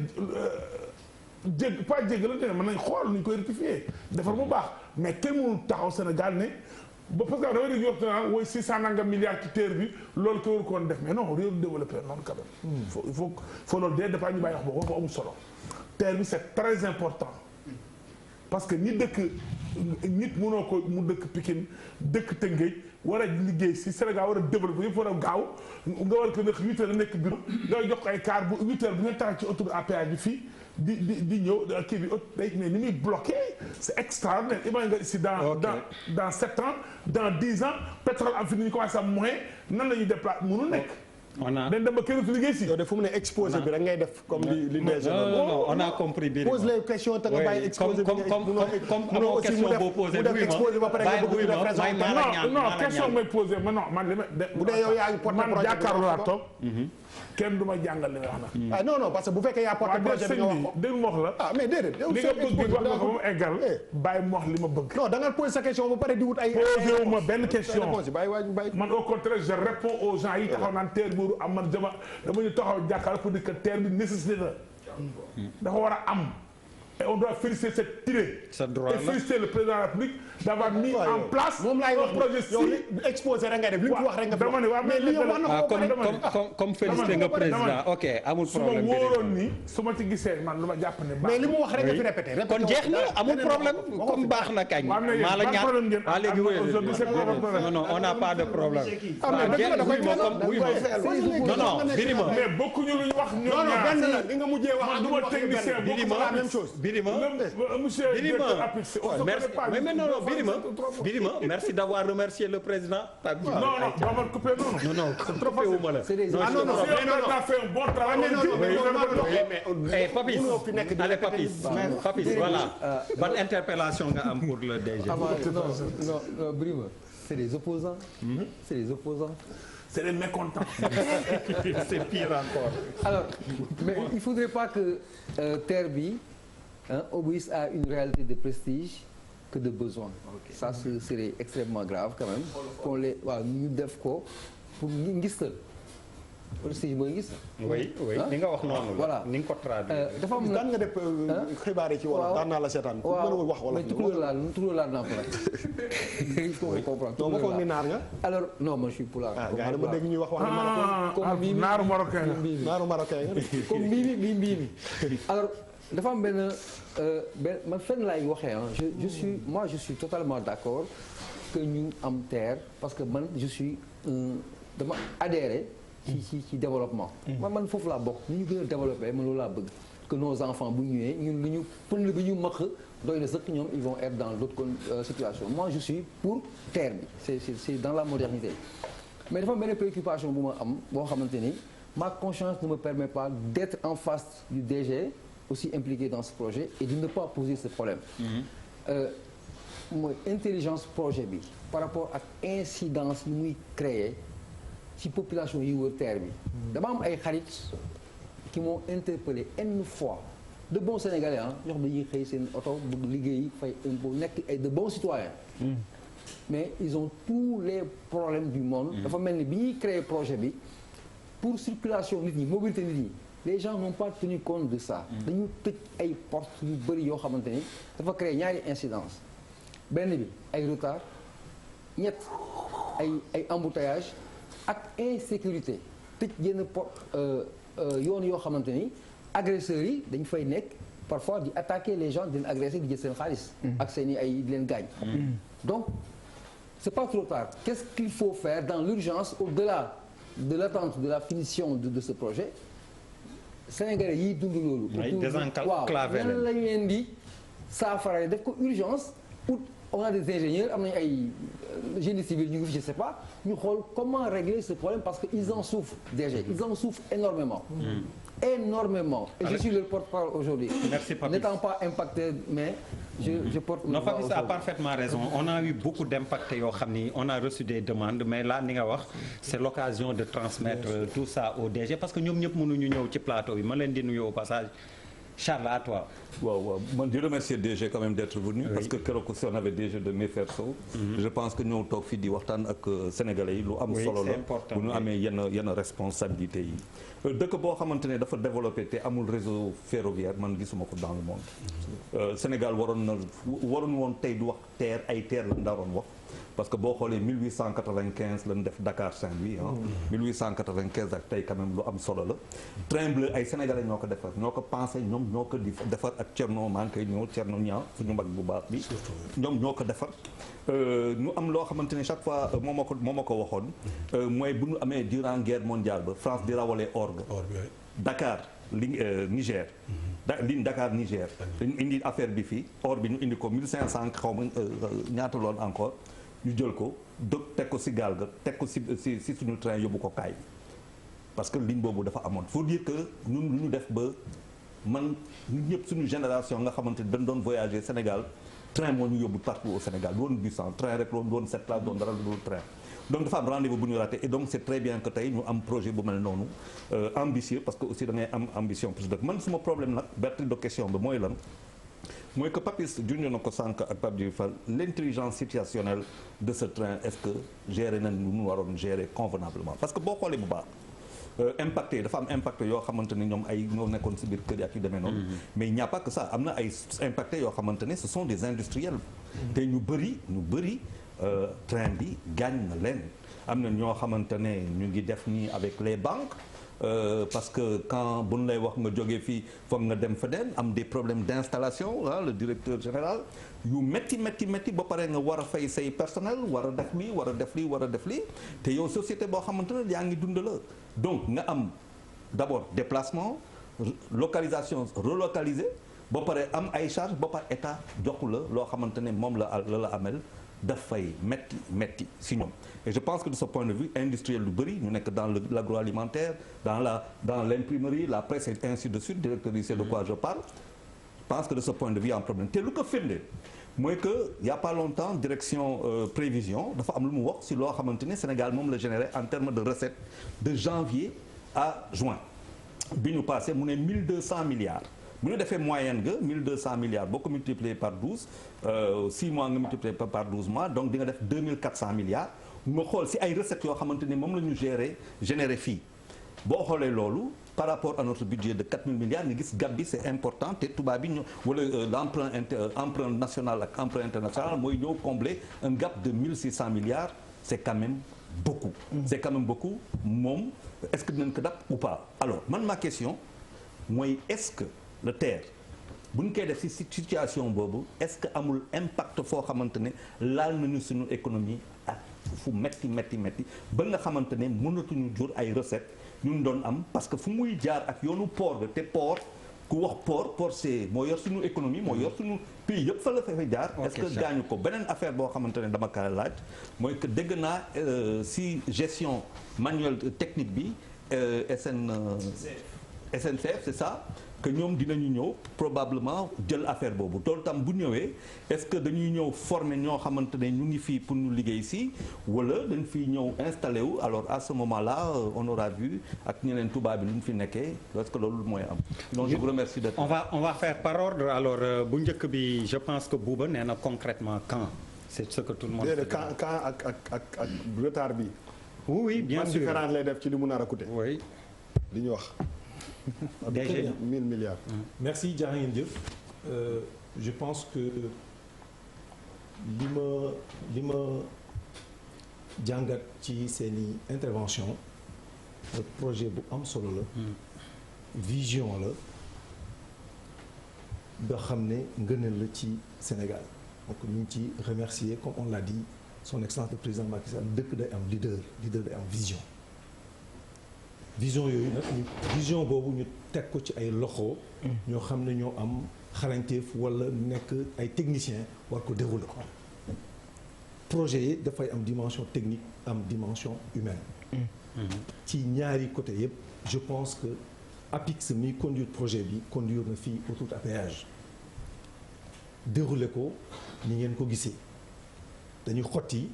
jégg pas jéggalante ne mën nañ xool nuñ koy rectifier defar bu baax mais kenn mënul taxaw Sénégal ne ba parce que damay dégg yokk naan wooy 600 nangam milliards ci terre bi loolu ko war ko woon def mais non réew développé noonu quand même il faut loolu dee dafa ñu bàyyi wax boobu amul solo terre bi c'est très important parce que nit mënoo ko mu dëkk Pikine dëkk Tëngéej war a liggéey si Sénégal war a développé yëpp war a gaaw nga war ko nekk 8 heures nekk bureau nga jox ay car bu 8 heures bu ngeen tax ci autoroute à péage bi fii di ñëw kii bi day mais ni muy bloqué c'est extraordinaire imagine nga si dans 7 ans dans 10 ans pétrole am fi ni ñu commencé am moyen nan la ñuy déplacer mënul nekk dañ dem ba kenn du liggéey si. yow de fu mu ne exposé bi rek ngay def comme li déjà. non on a compris bi. pose les questions te nga bàyyi exposé bi comme amoo question boo posé mu def exposé ba pare nga bëgg def raison. non question may posé man li ma bu dee yow yaa ngi porté projet man jàkkaarloo laa toog. kenn du ma jàngal li nga wax nag. ah non parce que bu fekkee yaa porté projet bi nga wax ko. dégg nga wax la. ah mais déedéet yow li nga bëgg wax nga ko ba mu eggal. bàyyi mu wax li ma bëgg. non da nga posé sa question ba pare di wut ay. posé wu ma benn question. bàyyi man au contraire je réponds aux gens yi taxaw naan terre bi am man dama ñu taxaw jàkkaarloo pour dire que terre bi nécessité la. dafa war a am. et on doit féliciter cette idée. sa droit et féliciter le président de la République d'avoir mis en place un projet si. yow exposé rek nga def li nga wax rek nga. dama ne waaw mais li yow wax na ko comme félicité nga président ok amul problème. su ma wóoroon ni su ma ci gisee man lu ma jàpp ne. mais li mu wax rek nga fi répété. kon jeex na amul problème comme baax na kañ. maa la ñaan ah léegi wéy non on n'a pas de problème. non non Birima. mais bokkuñu lu ñu wax ñoom non non benn la li nga mujjee wax man du ma technicien Birima la même chose. Birima Birima merci d'avoir remercié le président. non non ba ma coupé noonu. non c'est trop facile. non non on a fait un bon travail. mais Papis allez Papis voilà ban interpellation nga am pour le DG. non Birima c'est des opposants. C'est des opposants. C'est les mécontents. C'est pire encore. Alors mais il faudrait pas que terre bi obéisse à une réalité de prestige que de besoin. Okay. Ça ce serait extrêmement grave quand même. qu'on les waaw ñu def ko pour ngistal prestige mooy ngis. oui ni nga wax noonu la. voilà ni nga ko traduire. dafa am daan nga def xibaar yi ci wolof daan naa la seetaan. waaw mën wax wolof tukulóor laa naa ko nag. il faut comprendre. non ma foog ni naar nga. alors non man je suis pulaar. ah gars dama dégg ñuy wax comme naaru marocain naaru marocain nga. comme mbii alors dafa am benn man fenn laay waxee je suis totalement d'accord que ñu am terre parce que man je suis dama adhéré ci développement. man foofu laa bokk ni ñu gën a développé man loolu laa bëgg que nos enfants bu ñëwee ñun li ñu pënd bi ñu maq doy na sëkk ñoom ils vont être dans d'autres situations moi je suis pour terre bi c'est dans la modernité mais dafa am benn préoccupation bu ma am boo xamante ni ma conscience ne me permet pas d'être en face du DG aussi impliqué dans ce projet et de ne pas poser ce problème. mooy intelligence projet bi par rapport ak incidence yi muy créer ci population yi wër terre bi. dama am ay xarit qui m'ont interpellé une fois de bons Sénégalais ah ñoo xam ne dañuy xëy seen oto bëgg liggéey fay impôt nekk ay de bons citoyens. mais ils ont tous les problèmes du monde. dafa mel ni bi ñuy créer projet bi pour circulation nit ñi mobilité nit ñi. les gens n'ont pas tenu compte de ça. dañu tëj ay portes yu bëri yoo xamante ni dafa créer ñaari incidence benn bi ay retard ñett ay embouteillage ak insécurité tëj yenn yoon yoo xamante ni agresseurs yi dañ fay nekk parfois di attaquer les gens di leen agresser di jël seen xaalis. ak seen i ay di leen gaañ. donc c'est pas trop tard qu'est-ce qu'il faut faire dans l'urgence au-delà de l'attente de la finition de ce projet. Sénégalais yiy dund loolu. waaw nan lañ leen di saafara def ko urgence ou on a des ingénieurs am nañu ay génie civil ñu ngi fi je sais pas ñu xool comment régler ce problème parce que ils en souffrent déjà ils en souffrent énormément énormément et je suis leur porte-parole aujourd'hui. Merci Papis. N'étant pas impacté mais je porte. non Papis a parfaitement raison on a eu beaucoup d'impact yoo xam ni on a reçu des demandes mais là ni nga wax c'est l'occasion de transmettre tout ça au DG parce que ñoom ñëpp mënuñu ñëw ci plateau bi ma leen di nuyu au passage Charles, à toi. waaw man di remercier DG quand même d'être venu. Oui. Parce que keroog si on avait DG de Méfer Sow. Je pense que ñëw toog fii di waxtaan ak sénégalais yi lu am solo la. bu ñu amee yenn responsabilités yi. dëkk boo xamante ne dafa développé te amul réseau ferroviaire man gisuma ko dans le monde. Sénégal waroon woon tey du wax terre ay terre la ndaroon wax. parce que boo xoolee 1895 lañ def Dakar Saint-Louis 1895 ak tey quand même lu am solo la. train bleu ay sénégalais ñoo ko defar ñoo ko pensé ñoom ñoo ko di defar ak Thierno maa ngi koy ñëw Thierno Niang suñu mag bu baax bi. ñoom ñoo ko defar. ñu am loo xamante ne chaque fois moo ma ko waxoon. mooy bu ñu amee durant guerre mondiale ba France di rawalee or ga. Dakar Niger. ligne Dakar Niger. dañu indi affaire bi fii or bi ñu indi ko 1500 xaw ma ñaata loon encore. ñu jël ko teg ko si gaal ga teg ko si suñu train yóbbu ko kaay parce que ligne boobu dafa amoon faut dire que ñun lu ñu def ba man ñun ñëpp suñu génération nga xamante dañ doon voyager Sénégal train moo ñu yóbbu partout au Sénégal doon bus train rek doon 7 places doon dara lu dul train donc dafa am rendez-vous bu ñu raté et donc c'est très bien que tey ñu am projet bu mel noonu ambitieux parce que aussi da ngay am ambition plus dëkk man suma problème nag berti de question ba mooy lan mooy que Papis junj na ko sànq ak Pape Djibril Fall l'intelligence situationnelle de ce train est-ce que gérer nañ lu mu waroon gérer convenablement parce que boo xoolee bu baax impacté dafa am impacté yoo xamante ne ñoom ay ñoo nekkoon si biir kër yi ak yu demee noonu mais il n'y a pas que ça am na ay impacté yoo xamante ne ce sont des industriels te ñu bëri train bi gaañ na leen am na ñoo xamante ne ñu ngi def nii avec les banques parce que quand bu ñu lay wax nga jógee fii foog nga dem feneen am des problèmes d'installation le directeur général yu métti ba pare nga war a fay say personnel war a def lii te yow société boo xamante ne yaa ngi dund la donc nga am d'abord déplacement localisation relocalisé ba pare am ay charges ba pare état joxu la loo xamante ne moom la amel dafay metti si ñoom et je pense que de ce point de vue industriel lu bëri ñu nekk dans l'agroalimentaire dans l'imprimerie la presse et ainsi de suite directeur du c'est de quoi je parle je pense que de ce point de vue il y a un problème te lu ko firnde mooy que il y a pas longtemps direction prévision dafa am lu mu wax si loo xamante ne Sénégal moom la généré en termes de recettes de janvier à juin bi ñu passé mu ne 1200 milliards bu ñu defee moyenne ga 1200 milliards boo ko multiplier par 12 6 mois nga multiplier par 12 mois donc di nga def 2400 milliards nga xool si ay recettes yoo xamante ne moom la ñu généré fii boo xoolee loolu par rapport à notre budget de 4000 milliards nga gis gap bi c'est important te tubaab bi ñu wala l'emprunt national ak emprunt international mooy ñëw combler un gap de 1600 milliards c'est quand même beaucoup moom est-ce que dinañ ko dab ou pas alors man ma question mooy est-ce que le TER bu ñu koy def ci situation boobu est-ce que amul impact foo xamante ne laal nañu suñu économie ak fu metti ba nga xamante ne mënatuñu jur ay recettes ñu doon am parce que fu muy jaar ak yoonu port te port ku wax port c'est moo yor suñu économie moo yor suñu pays yëpp fa la fa jaar est-ce que gaañu ko beneen affaire boo xamante ne dama kaa laaj mooy que dégg naa si gestion manuelle technique bi SNCF c'est ça que ñoom dinañu ñëw probablement jël affaire boobu toolu tam bu ñëwee est-ce que dañuy ñëw former ñoo xamante ne ñu ngi fii pour ñu liggéey si wala dañ fiy ñëw installé wu alors à ce moment-là on aura vu ak ñeneen tubaab bi lu ñu fi nekkee est-ce que loolu mooy am. donc je vous remercie d'être. on va faire par ordre alors bu njëkk bi je pense que Bouba nee na concrètement quand c'est ce que tout le monde. quand ak retard bi. oui bien sûr différent lay def ci li mu nar a coûter. oui li ñu wax. DG 1000 milliards. merci jaa ngeen jëf je pense que li ma jàngat ci seeni intervention projet bu am solo la vision la nga xam ne ngëneel la ci Sénégal donc ñu ngi ci remercier comme on l'a dit son excellence le président Macky Sall dëkk day am leader day am vision yooyu nag vision boobu ñu teg ko ci ay loxo ñoo xam ne ñoo am xarañteef wala nekk ay techniciens war ko dérouler projet yi dafay am dimension technique am dimension humaine ci ñaari côté yëpp je pense que APIX mi conduire projet bi conduire na fii autoroute à péage dérouler ko ni ngeen ko gisee dañuy xotti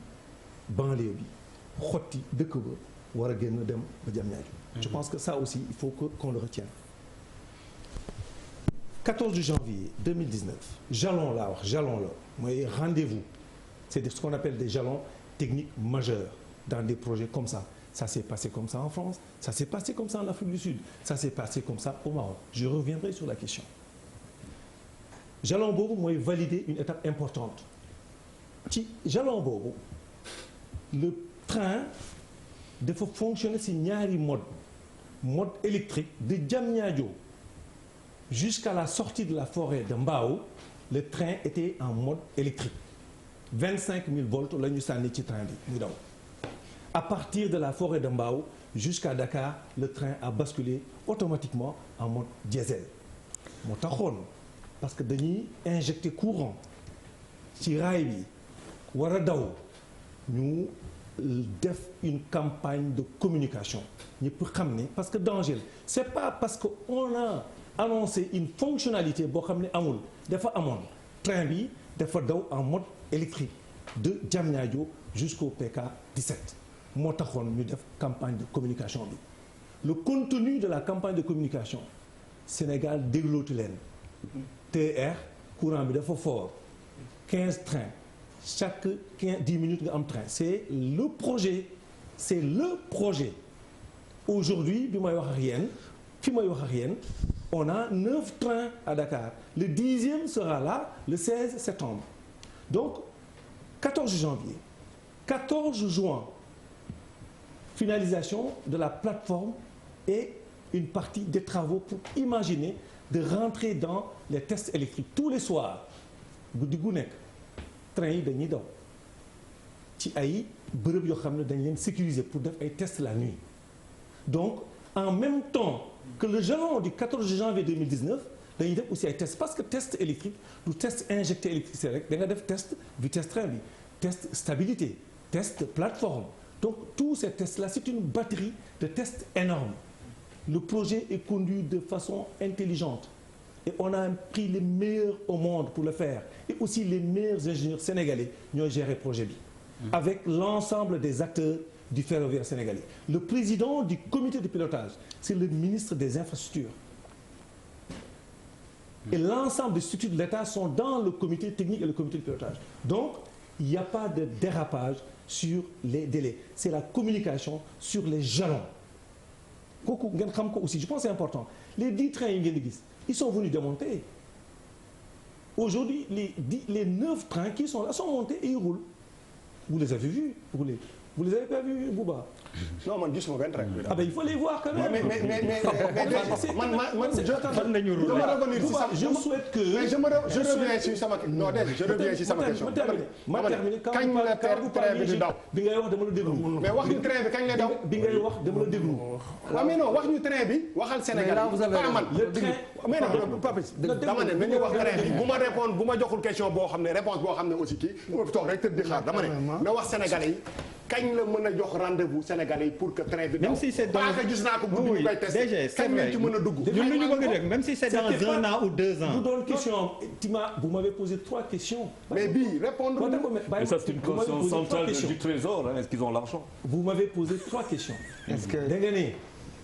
banlieue bi xotti dëkk ba war a génn dem ba Diamniadio je pense que ça aussi il faut qu'on le retienne 14 janvier 2019 jalon laa wax jalon la mooy rendez-vous c'est ce qu'on appelle des jalons techniques majeurs dans des projets comme ça. Ça s'est passé comme ça en France, ça s'est passé comme ça en Afrique du Sud, ça s'est passé comme ça au Maroc. Je reviendrai sur la question. Jalon boobu mooy valider une étape importante ci jalon boobu le train dafa fonctionner ci ñaari mode électrique de Diamniadio jusqu'à la sortie de la forêt de Mbao. Le train était en mode électrique 25 000 volts la ñu sànni ci train bi muy daw. À partir de la forêt de Mbao jusqu'à Dakar le train a basculé automatiquement en mode diesel moo taxoon parce que dañuy injecter courant ci raay bi war a daw ñu def une campagne de communication ñëpp xam ne parce que danger c'est pas parce que on a annoncé une fonctionnalité boo xam ne amul dafa amoon train bi dafa daw en mode électrique de Diamniadio jusqu'au PK 17 moo taxoon ñu def campagne de communication bi le contenu de la campagne de communication Sénégal déglootu leen TER courant bi dafa fort 15 trains chaque 10 minutes nga am train c'est le projet aujourd'hui bi may wax ak yéen fi may wax ak yéen on a 9 trains à Dakar le 10e sera là le 16 septembre donc 14 janvier 14 juin finalisation de la plateforme et une partie des travaux pour imaginer de rentrer dans les tests électriques tous les soirs guddi gu nekk train yi dañuy daw ci ay bërëb yoo xam ne dañ leen sécuriser pour def ay tests la nuit donc en même temps que le jalon du 14 janvier 2019 dañuy def aussi ay tests parce que test électrique du test injecté électricité rek da nga def test vitesse train bi test stabilité test plateforme donc tous ces tests là c'est une batterie de tests énormes. Le projet est conduit de façon intelligente et on a pris les meilleurs au monde pour le faire et aussi les meilleurs ingénieurs sénégalais ñoo géré projet bi avec l'ensemble des acteurs du ferroviaire sénégalais. Le président du comité de pilotage c'est le ministre des infrastructures et l'ensemble des structures de l'État sont dans le comité technique et le comité de pilotage. Donc il n'y a pas de dérapage sur les délais, c'est la communication sur les jalons. kooku ngeen xam ko aussi je pense c'est important les 10 trains yi ngeen di gis ils sont venus démonter aujourd'hui les 9 trains qui sont là sont montés et ils roulent vous les avez vus vous les avez pas vus Bouba non man gisuma benn train. ah ben il faut les voir quand même. je souhaite que. mais je reviens sur sama non je reviens sur sama question. ma terminer kañ la train bi di daw. bi ngay wax dama la déglu. mais wax ñu train bi kañ la daw. bi ngay wax dama la déglu. waaw mais non wax ñu train bi waxal Sénégal pas man. le train mais non Papis dama ne nañu wax train bi bu ma répondre bu ma joxul question boo xam ne réponse boo xam ne aussi kii bu ma toog rek tëdd di xaar dama ne na wax Sénégalais yi kañ la mën a jox rendez-vous Sénégalais yi pour que train bi daw. même si c'est dans gis naa ko guddi ñu koy testé kañ lañ ci mën a dugg. ñun lu ñu bëgg a dégg même si c'est dans 1 an ou 2 ans. vous donne question vous m'avez posé 3 questions. mais bii répondre. mais ça c'est une question centrale du trésor est-ce qu'ils ont l'argent. vous m'avez posé 3 questions. est-ce que da nga ne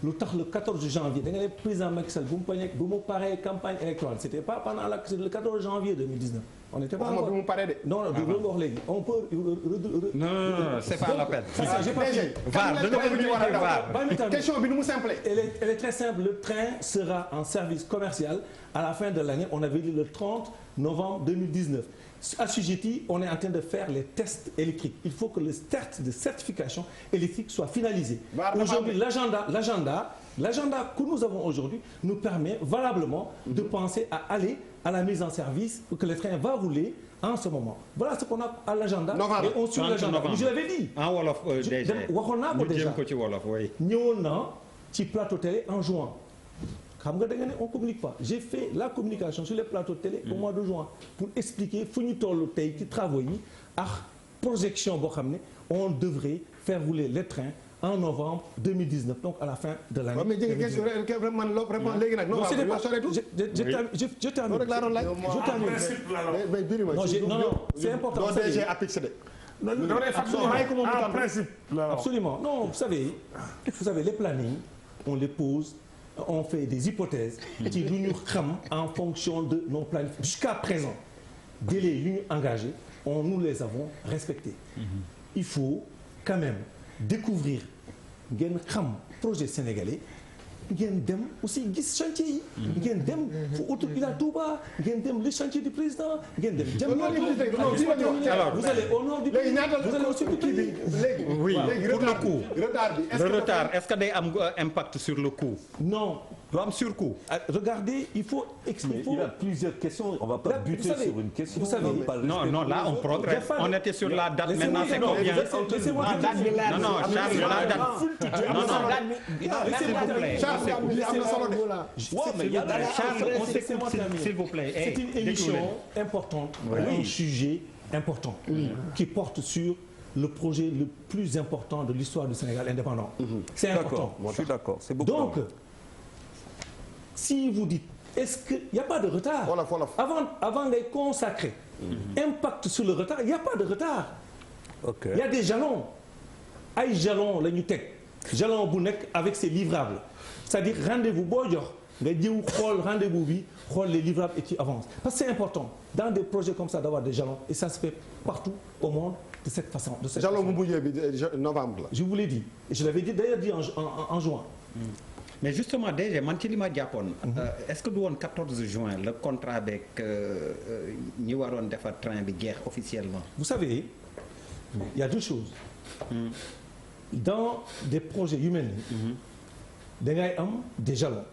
lu tax le 14 janvier da nga ne président Macky Sall bu mu paree campagne électorale c'était pas pendant le 14 janvier 2019. on n'était pas encore bu mu paree de. non non loolu nga wax léegi on peut. non c'est pas la peine. question bi nu mu simple. elle est très simple le train sera en service commercial à la fin de l'année on avait dit le 30 novembre 2019. assujetti on est en train de faire les tests électriques il faut que le test de certification électrique soit finalisé. Aujourd'hui l'agenda que nous avons aujourd'hui nous permet valablement de penser à aller à la mise en service que le train va rouler en ce moment voilà ce qu'on a à l'agenda et on suit l'agenda je l'avais dit en wolof déjà waxoon naa ko déjà ko ci wolof oui ñëwoon na ci plateau télé en juin xam nga da nga ne on communique pas j'ai fait la communication sur les plateaux de télé au mois de juin pour expliquer fu ñu toll tey ci travaux yi ak projection boo xam ne on devrait faire rouler les trains en novembre 2019 donc à la fin de l'année. waaw mais jërëjëf man loo répondre léegi nag. non je termine. non c'est important. Absolument non vous savez les plannings on les pose on fait des hypothèses ci lu ñu xam en fonction de nos plans jusqu'à présent délais yu ñu engagés nous les avons respectés. Il faut quand même découvrir ngeen xam projet sénégalais ngeen dem aussi gis chantier yi. ngeen dem fu autoroute Ila Touba ngeen dem le chantier du président ngeen dem. alors vous allez au nord du pays vous allez au sud du pays. oui pour le coût. retard bi le retard est-ce que day am impact sur le coût. non. du am surcoût. Regardez, il faut expliquer. Il y a plusieurs questions. On ne va pas buter sur une question. Vous savez, non, là on progresse. On était sur la date. Maintenant c'est combien? Non, non, Charles, la date. Non, Charles, on s'écoute s'il vous plaît. C'est une émission importante, un sujet important qui porte sur le projet le plus important de l'histoire du Sénégal indépendant. C'est important. Je suis d'accord. C'est beaucoup. Donc, si vous dites, est-ce qu'il n'y a pas de retard? Avant les consacrer, impact sur le retard, il n'y a pas de retard. Il y a des jalons. Ay jalons la ñu teg jalon bu nekk avec ses livrables. C'est-à-dire rendez-vous boo jox nga jëw xool rendez-vous bi xool les livrables et tu avances. Parce que c'est important dans des projets comme ça d'avoir des jalons et ça se fait partout au monde de cette façon. Jalon bu mujjee bi novembre la. Je vous l'ai dit et je l'avais dit d'ailleurs dit en juin. Mais justement DG man ci li ma jàppoon. Est-ce que du woon 14 juin le contrat beeg ñi waroon defar train bi jeex officiellement. Vous savez, il y a deux choses. Dans des projets humains da ngay am des jalons.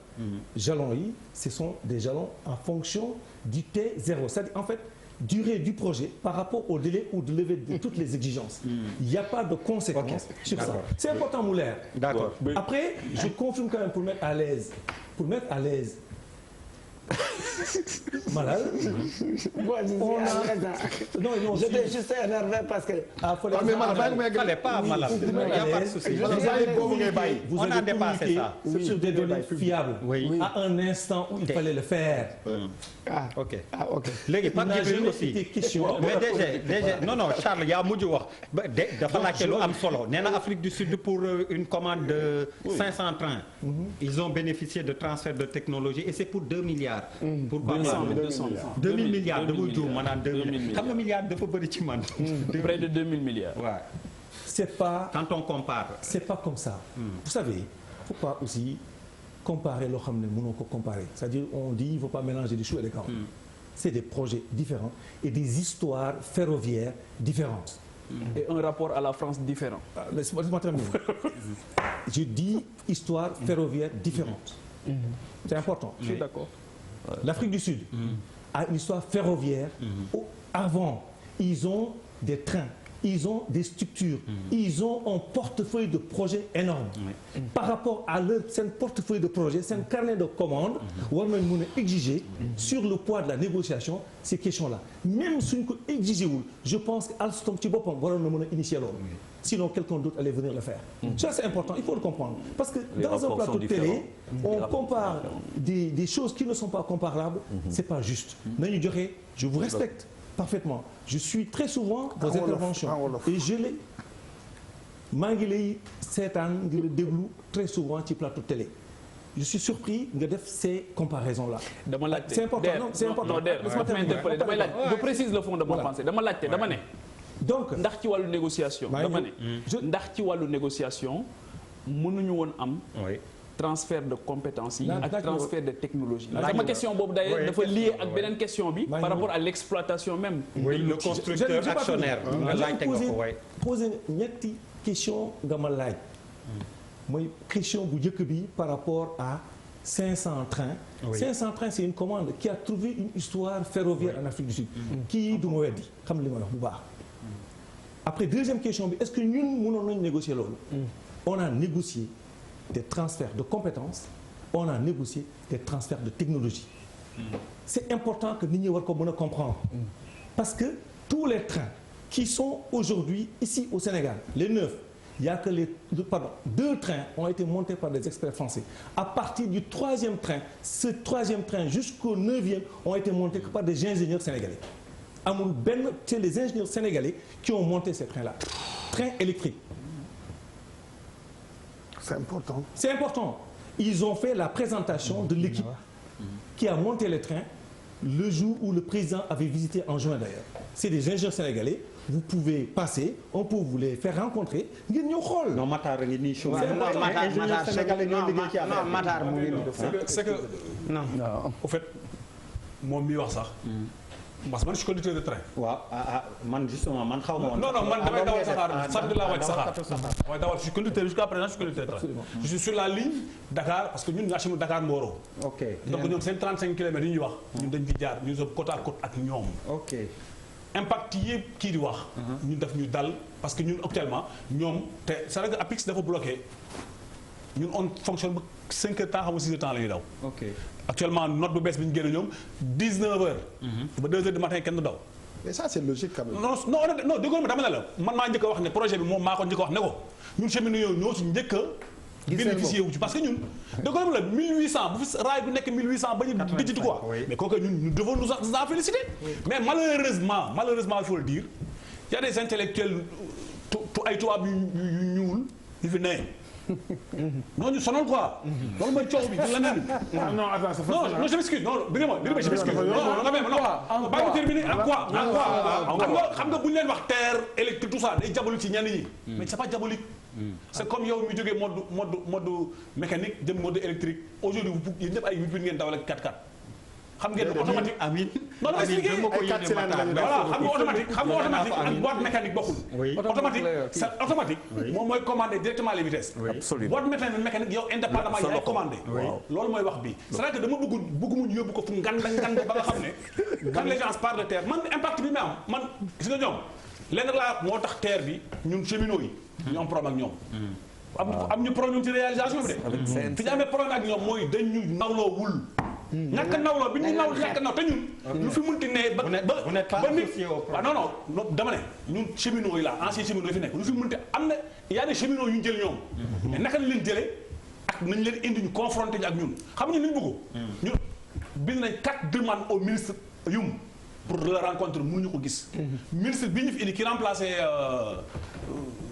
Jalons yi ce sont des jalons en fonction du T0, c'est-à-dire en fait durée du projet par rapport au délai ou de lever de toutes les exigences. Il n'y a pas de conséquences sur ça. C'est important mu leer. D'accord. Après, je confirme quand même pour mettre à l'aise. Malal. Moi, non, j'étais juste énervé parce que. Mais fallait pas malade. Il n'y a pas de souci. Vous avez dépassé ça sur des données fiables. À un instant où il fallait le faire. Ok. Léegi Pape Djibril aussi. Mais DG non Charles yaa mujj wax dafa laajte lu am solo nee na Afrique du Sud pour une commande de 500 trains. Ils ont bénéficié de transfert de technologie et c'est pour 2 milliards. Pourquoi 2000 milliards damay juum ma naan 2000 xam nga milliards dafa bëri ci man. Près de 2000 milliards. Ouais. C'est pas. Quand on compare. C'est pas comme ça. Vous savez, faut pas aussi comparer loo xam ne mënoo ko comparer. C'est-à-dire on dit il faut pas mélanger des choux et des carottes. C'est des projets différents et des histoires ferroviaires différentes. Et un rapport à la France différent. Laisse-moi terminer. Je dis histoire ferroviaire différente. C'est important. Je suis d'accord. L'Afrique du Sud a une histoire ferroviaire. Avant, ils ont des trains, ils ont des structures, ils ont un portefeuille de projets énorme. Par rapport à leur portefeuille de projets, c'est un carnet de commandes war nañ mën a exiger sur le poids de la négociation ces questions-là. Même suñ ko exigé wul, je pense que Alstom ci boppam waroon na mën a initier loolu. Sinon quelqu'un d'autre allait venir le faire. Ça c'est important, il faut le comprendre. Parce que dans un plateau de télé, on compare des choses qui ne sont pas comparables, c'est pas juste. Nañu joxe, je vous respecte parfaitement. Je suis très souvent vos interventions et je les maa ngi lay seetaan di la déglu très souvent ci plateau télé. Je suis surpris nga def ces comparaisons là. dama laajte c'est important non c'est important. non damay laaj je précise le fond de ma pensée dama laajte dama ne. donc ndax ci wàllu négociation. dama ne ndax ci wàllu négociation mënuñu woon am. transfert de compétences yi ak transfert de technologie. sama question boobu d'ailleurs dafa lié ak beneen question bi par rapport à l'exploitation même. Oui, le constructeur actionnaire. nga laajte nga ko waay. poser ñetti question nga ma laaj. mooy question bu njëkk bi par rapport à 500 trains. 500 trains c'est une commande qui a trouvé une histoire ferroviaire en Afrique du Sud. kii du ma weddi xam li ma wax bu baax. après deuxième question bi est-ce que ñun mënoon nañu négocier loolu. on a négocié des transferts de compétences, on a négocié des transferts de technologie. C'est important que nit ñi war ko mën a comprendre. Parce que tous les trains qui sont aujourd'hui ici au Sénégal, les 9, il y a que 2 trains ont été montés par des experts français. À partir du 3e train, ce 3e train jusqu'au 9e ont été montés par des ingénieurs sénégalais. Amul benn, c'est les ingénieurs sénégalais qui ont monté ces trains-là. Trains électriques. C'est important. C'est important. ils ont fait la présentation de l'équipe qui a monté le train le jour où le président avait visité en juin d'ailleurs. C'est des ingénieurs sénégalais. Vous pouvez passer, on peut vous les faire rencontrer ngeen ñëw xool. non Matar ngi nii chaud. Matar mu ngi nii. c'est que non. au fait moom mi wax sax. parce que man je suis conducteur de train. waaw man justement man xaw ma woon. non man damay dawal saxaar samedi laa wàcc saxaar. waaye dawal je suis conducteur jusqu'à présent je suis conducteur de train. je suis sur la ligne Dakar parce que ñun ñaar Dakar Mboro. ok donc ñoom seen 35 kilomètres yi ñuy wax. ñun dañ fi jaar ñu sommes côte à côte ak ñoom. ok. impact yëpp kii di wax. ñun daf ñu dal parce que ñun actuellement ñoom te c'est vrai que APIX dafa bloqué ñun on fonctionne ba 5 heures temps xam nga 6 heures temps la ñuy daw. ok actuellement note bu bees bi ñu génne ñoom 19 heures. ba 2 heures du matin kenn du daw. mais ça c'est logique quand même. non déggoo ma dama ne la man maa njëkk a wax ne projet bi moom maa ko njëkk a wax ne ko ñun cheminots yooyu ñoo ci njëkk a. bénéficié wu ci parce que ñun. déggoo ma la 1800 bu fi raay bi nekk 1800 ba ñu dijjitu quoi. mais kooku ñun nous devons nous en féliciter. mais malheureusement il faut le dire y a des intellectuels ay tubaab yu ñuul yu fi ne. non ñu sonal quoi. loolu mooy coow bi du leneen. non attends non je m'excuse non bi ma je m'excuse. non ba ma terminer en quoi xam nga bu ñu leen wax terre électrique tout ça day diabolique ci ñenn ñi. mais c'est pas diabolique. c'est comme yow mi jógee mode mécanique jëm mode électrique aujourd'hui yéen ñëpp ay 8 ngeen dawal ak 4x4. xam ngeen automatique amiin non dama expliqué voilà xam nga automatique ak boîte mécanique bokkul. automatique moom mooy commander directement les vitesses. absolument boîte mécanique yow indépendamment yaay commandé. loolu mooy wax bi c'est vrai que dama bëgg mu yóbbu ko fu ngand ba nga xam ne quand les gens parlent de terre man impact bi ma am man gis nga ñoom lenn laa moo tax terre bi ñun cheminots yi ñu am problème ak ñoom. am ñu problème ci réalisation bi de. fi ñu amee problème ak ñoom mooy dañ ñu nawloowul. ñàkk nawloo bi ñu naw ñàkk naw te ñun. lu fi mënti ne ba nit non dama ne ñun cheminots yi la ancien cheminots yi fi nekk lu fi mënti am na y a des cheminots yu ñu jël ñoom. mais naka lañ leen jëlee ak nañ leen indi ñu confronté ñu ak ñun xam nga ñun li ñu bëgg. ñun bind nañ 4 demandes au ministre Youm pour la rencontre mënuñu ko gis. ministre bi ñu fi indi ki remplacé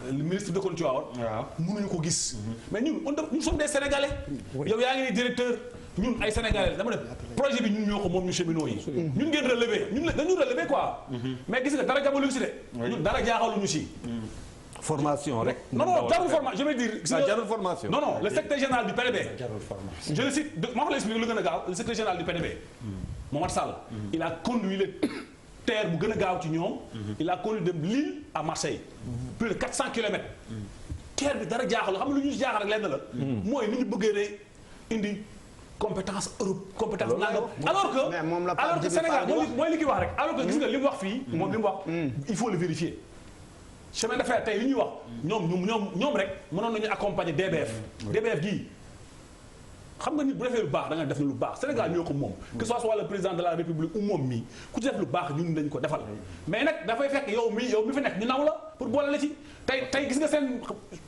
le ministre de Tivaouane. waaw mënuñu ko gis. mais ñun nous sommes des Sénégalais. yow yaa ngi ni directeur. ñun ay Sénégalais dama ne projet bi ñun ñoo ko moom ñu cheminots yi. ñun ngeen relever ñun dañu relever quoi. mais gis nga dara jabaluñu si de. ñun dara jaaxaluñu si. formation rek. non jarul formation je veux dire. jarul formation. non le secrétaire général du PDB. je le cite ma wax la expliquer lu gën a gaaw le secrétaire général du PDB. Momar Sall. il a conduit le terre bu gën a gaaw ci ñoom. il a conduit de Lille à Marseille. plus de 400 kilomètres. terre bi dara jaaxal xam nga lu ñu si jaaxal rek lenn la. mooy ni ñu bëggee indi. compétence Europe compétence nangam alors que Sénégal mooy li ki wax rek alors que gis nga li mu wax fii moom li mu wax il faut le vérifier chemin de fer tey li ñuy wax ñoom rek mënoon nañu accompagner DBF gii xam nga nit bu defee lu baax da nga def lu baax Sénégal ñoo ko moom que ce soit le président de la République ou moom mii ku ci def lu baax ñun dañ ko defal mais nag dafay fekk yow mi fi nekk ñu naw la pour boole la ci tey gis nga seen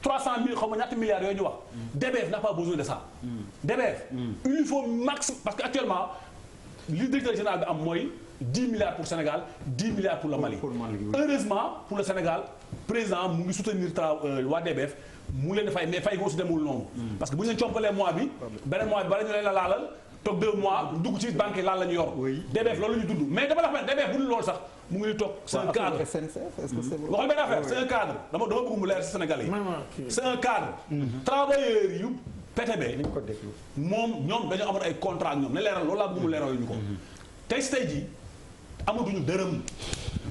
300 000 xaw ma ñaata milliards yooyu ñu wax DBF n'a pas besoin de ça DBF il lui faut max parce que actuellement li directeur général bi am mooy 10 milliards pour Sénégal 10 milliards pour le Mali heureusement pour le Sénégal président mu ngi soutenir waa DBF mu leen di fay mais fay ko aussi demul noonu parce que bu ñu leen compalee mois bi beneen mois bi bala ñu leen la laalal toog 2 mois dugg ci banque yi laal la ñu yor DBF loolu la ñu dund mais dama la xam ne DBF bu dul loolu sax mu ngi toog c'est un cadre waxal benn affaire c'est un cadre dama bëgg mu leer ci Sénégalais yi c'est un cadre travailleurs yu PTB moom ñoom dañoo amoon ay contrat ak ñoom ne leeral loolu laa bëgg mu leeral ñu ko tey jii amatuñu dërëm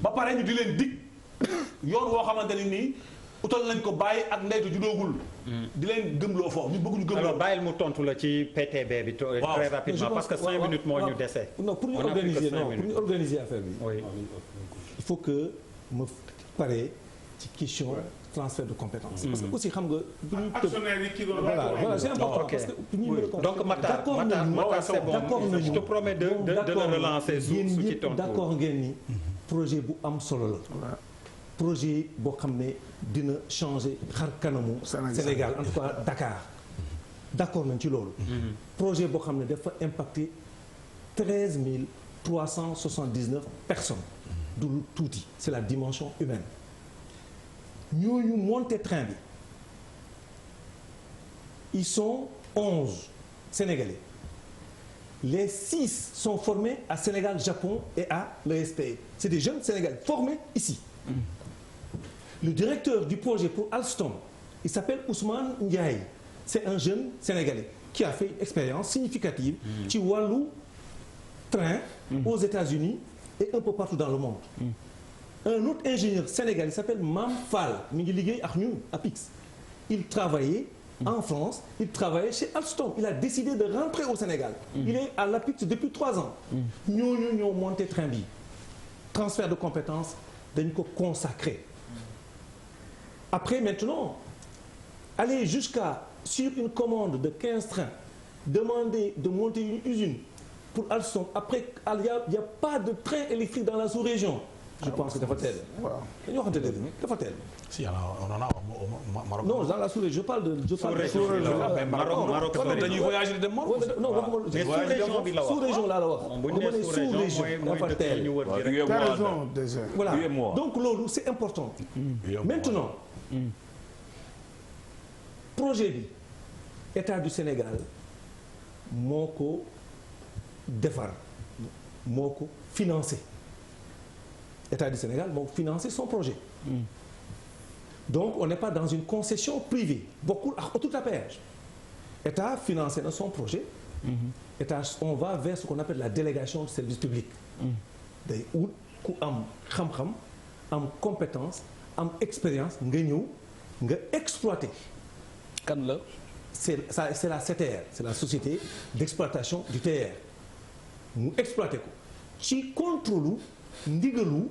ba pare ñu di leen dig yoon woo xamante ni nii utal nañ ko bàyyi ak ndeytu judoogul di leen gëmloo foofu ñu bëgg ñu gëmloo. alors bàyyil mu tontu la ci PTB bi. très rapidement parce que 5 minutes moo ñu dese. non pour ñu organiser affaire bi. oui il faut que ma pare ci question transfert de compétences. parce que aussi xam nga. actionnaire yi kii doon voilà c'est important parce que donc Matar c'est bon je te promets de le relancer su ci tontu. d'accord ngeen ni projet bu am solo la. projet boo xam ne dina changer xar kanamu Sénégal en tout cas Dakar d'accord nañ ci loolu. projet boo xam ne dafa impacter 13 379 personnes. du tuuti c'est la dimension humaine. ñooñu monter train bi ils sont 11 sénégalais. Les 6 sont formés à Sénégal, Japon et à l'ESP. C'est des jeunes Sénégalais formés ici. Le directeur du projet pour Alstom, il s'appelle Ousmane Ndiaye. C'est un jeune Sénégalais qui a fait une expérience significative ci wàllu train aux États-Unis et un peu partout dans le monde. Un autre ingénieur sénégalais s'appelle Mam Fall mi ngi liggéey ak ñun APIX. Il travaillait en France, il travaillait chez Alstom. Il a décidé de rentrer au Sénégal. Il est à l'APIX depuis 3 ans. ñooñu ñoo monté train bi. Transfert de compétences dañ ko consacré. Après maintenant, aller jusqu'à sur une commande de 15 trains, demander de monter une usine pour Alstom. Après, il n'y a pas de train électrique dans la sous-région. Je pense que dafa teel. dañoo waxante dëgg dafa teel. Si on en a au Maroc. Non, dans la sous-région, je parle de Maroc dañuy voyager di dem Maroc. non waxuma sous-région laa la wax. bu ñu nee sous-région dafa teel. T'as raison déjà. Voilà. Donc loolu c'est important. Maintenant, projet bi État du Sénégal moo ko defar moo ko financé. État du Sénégal moo financé son projet. Donc on n'est pas dans une concession privée bokkul ak autoroute à péage. État financé na son projet. État on va vers ce qu'on appelle la délégation de service public. day ut ku am xam-xam am compétence am expérience nga ñëw nga exploiter. kan la. c'est la CTR, c'est la société d'exploitation du TR. mu exploiter ko ci contrôle ndigalu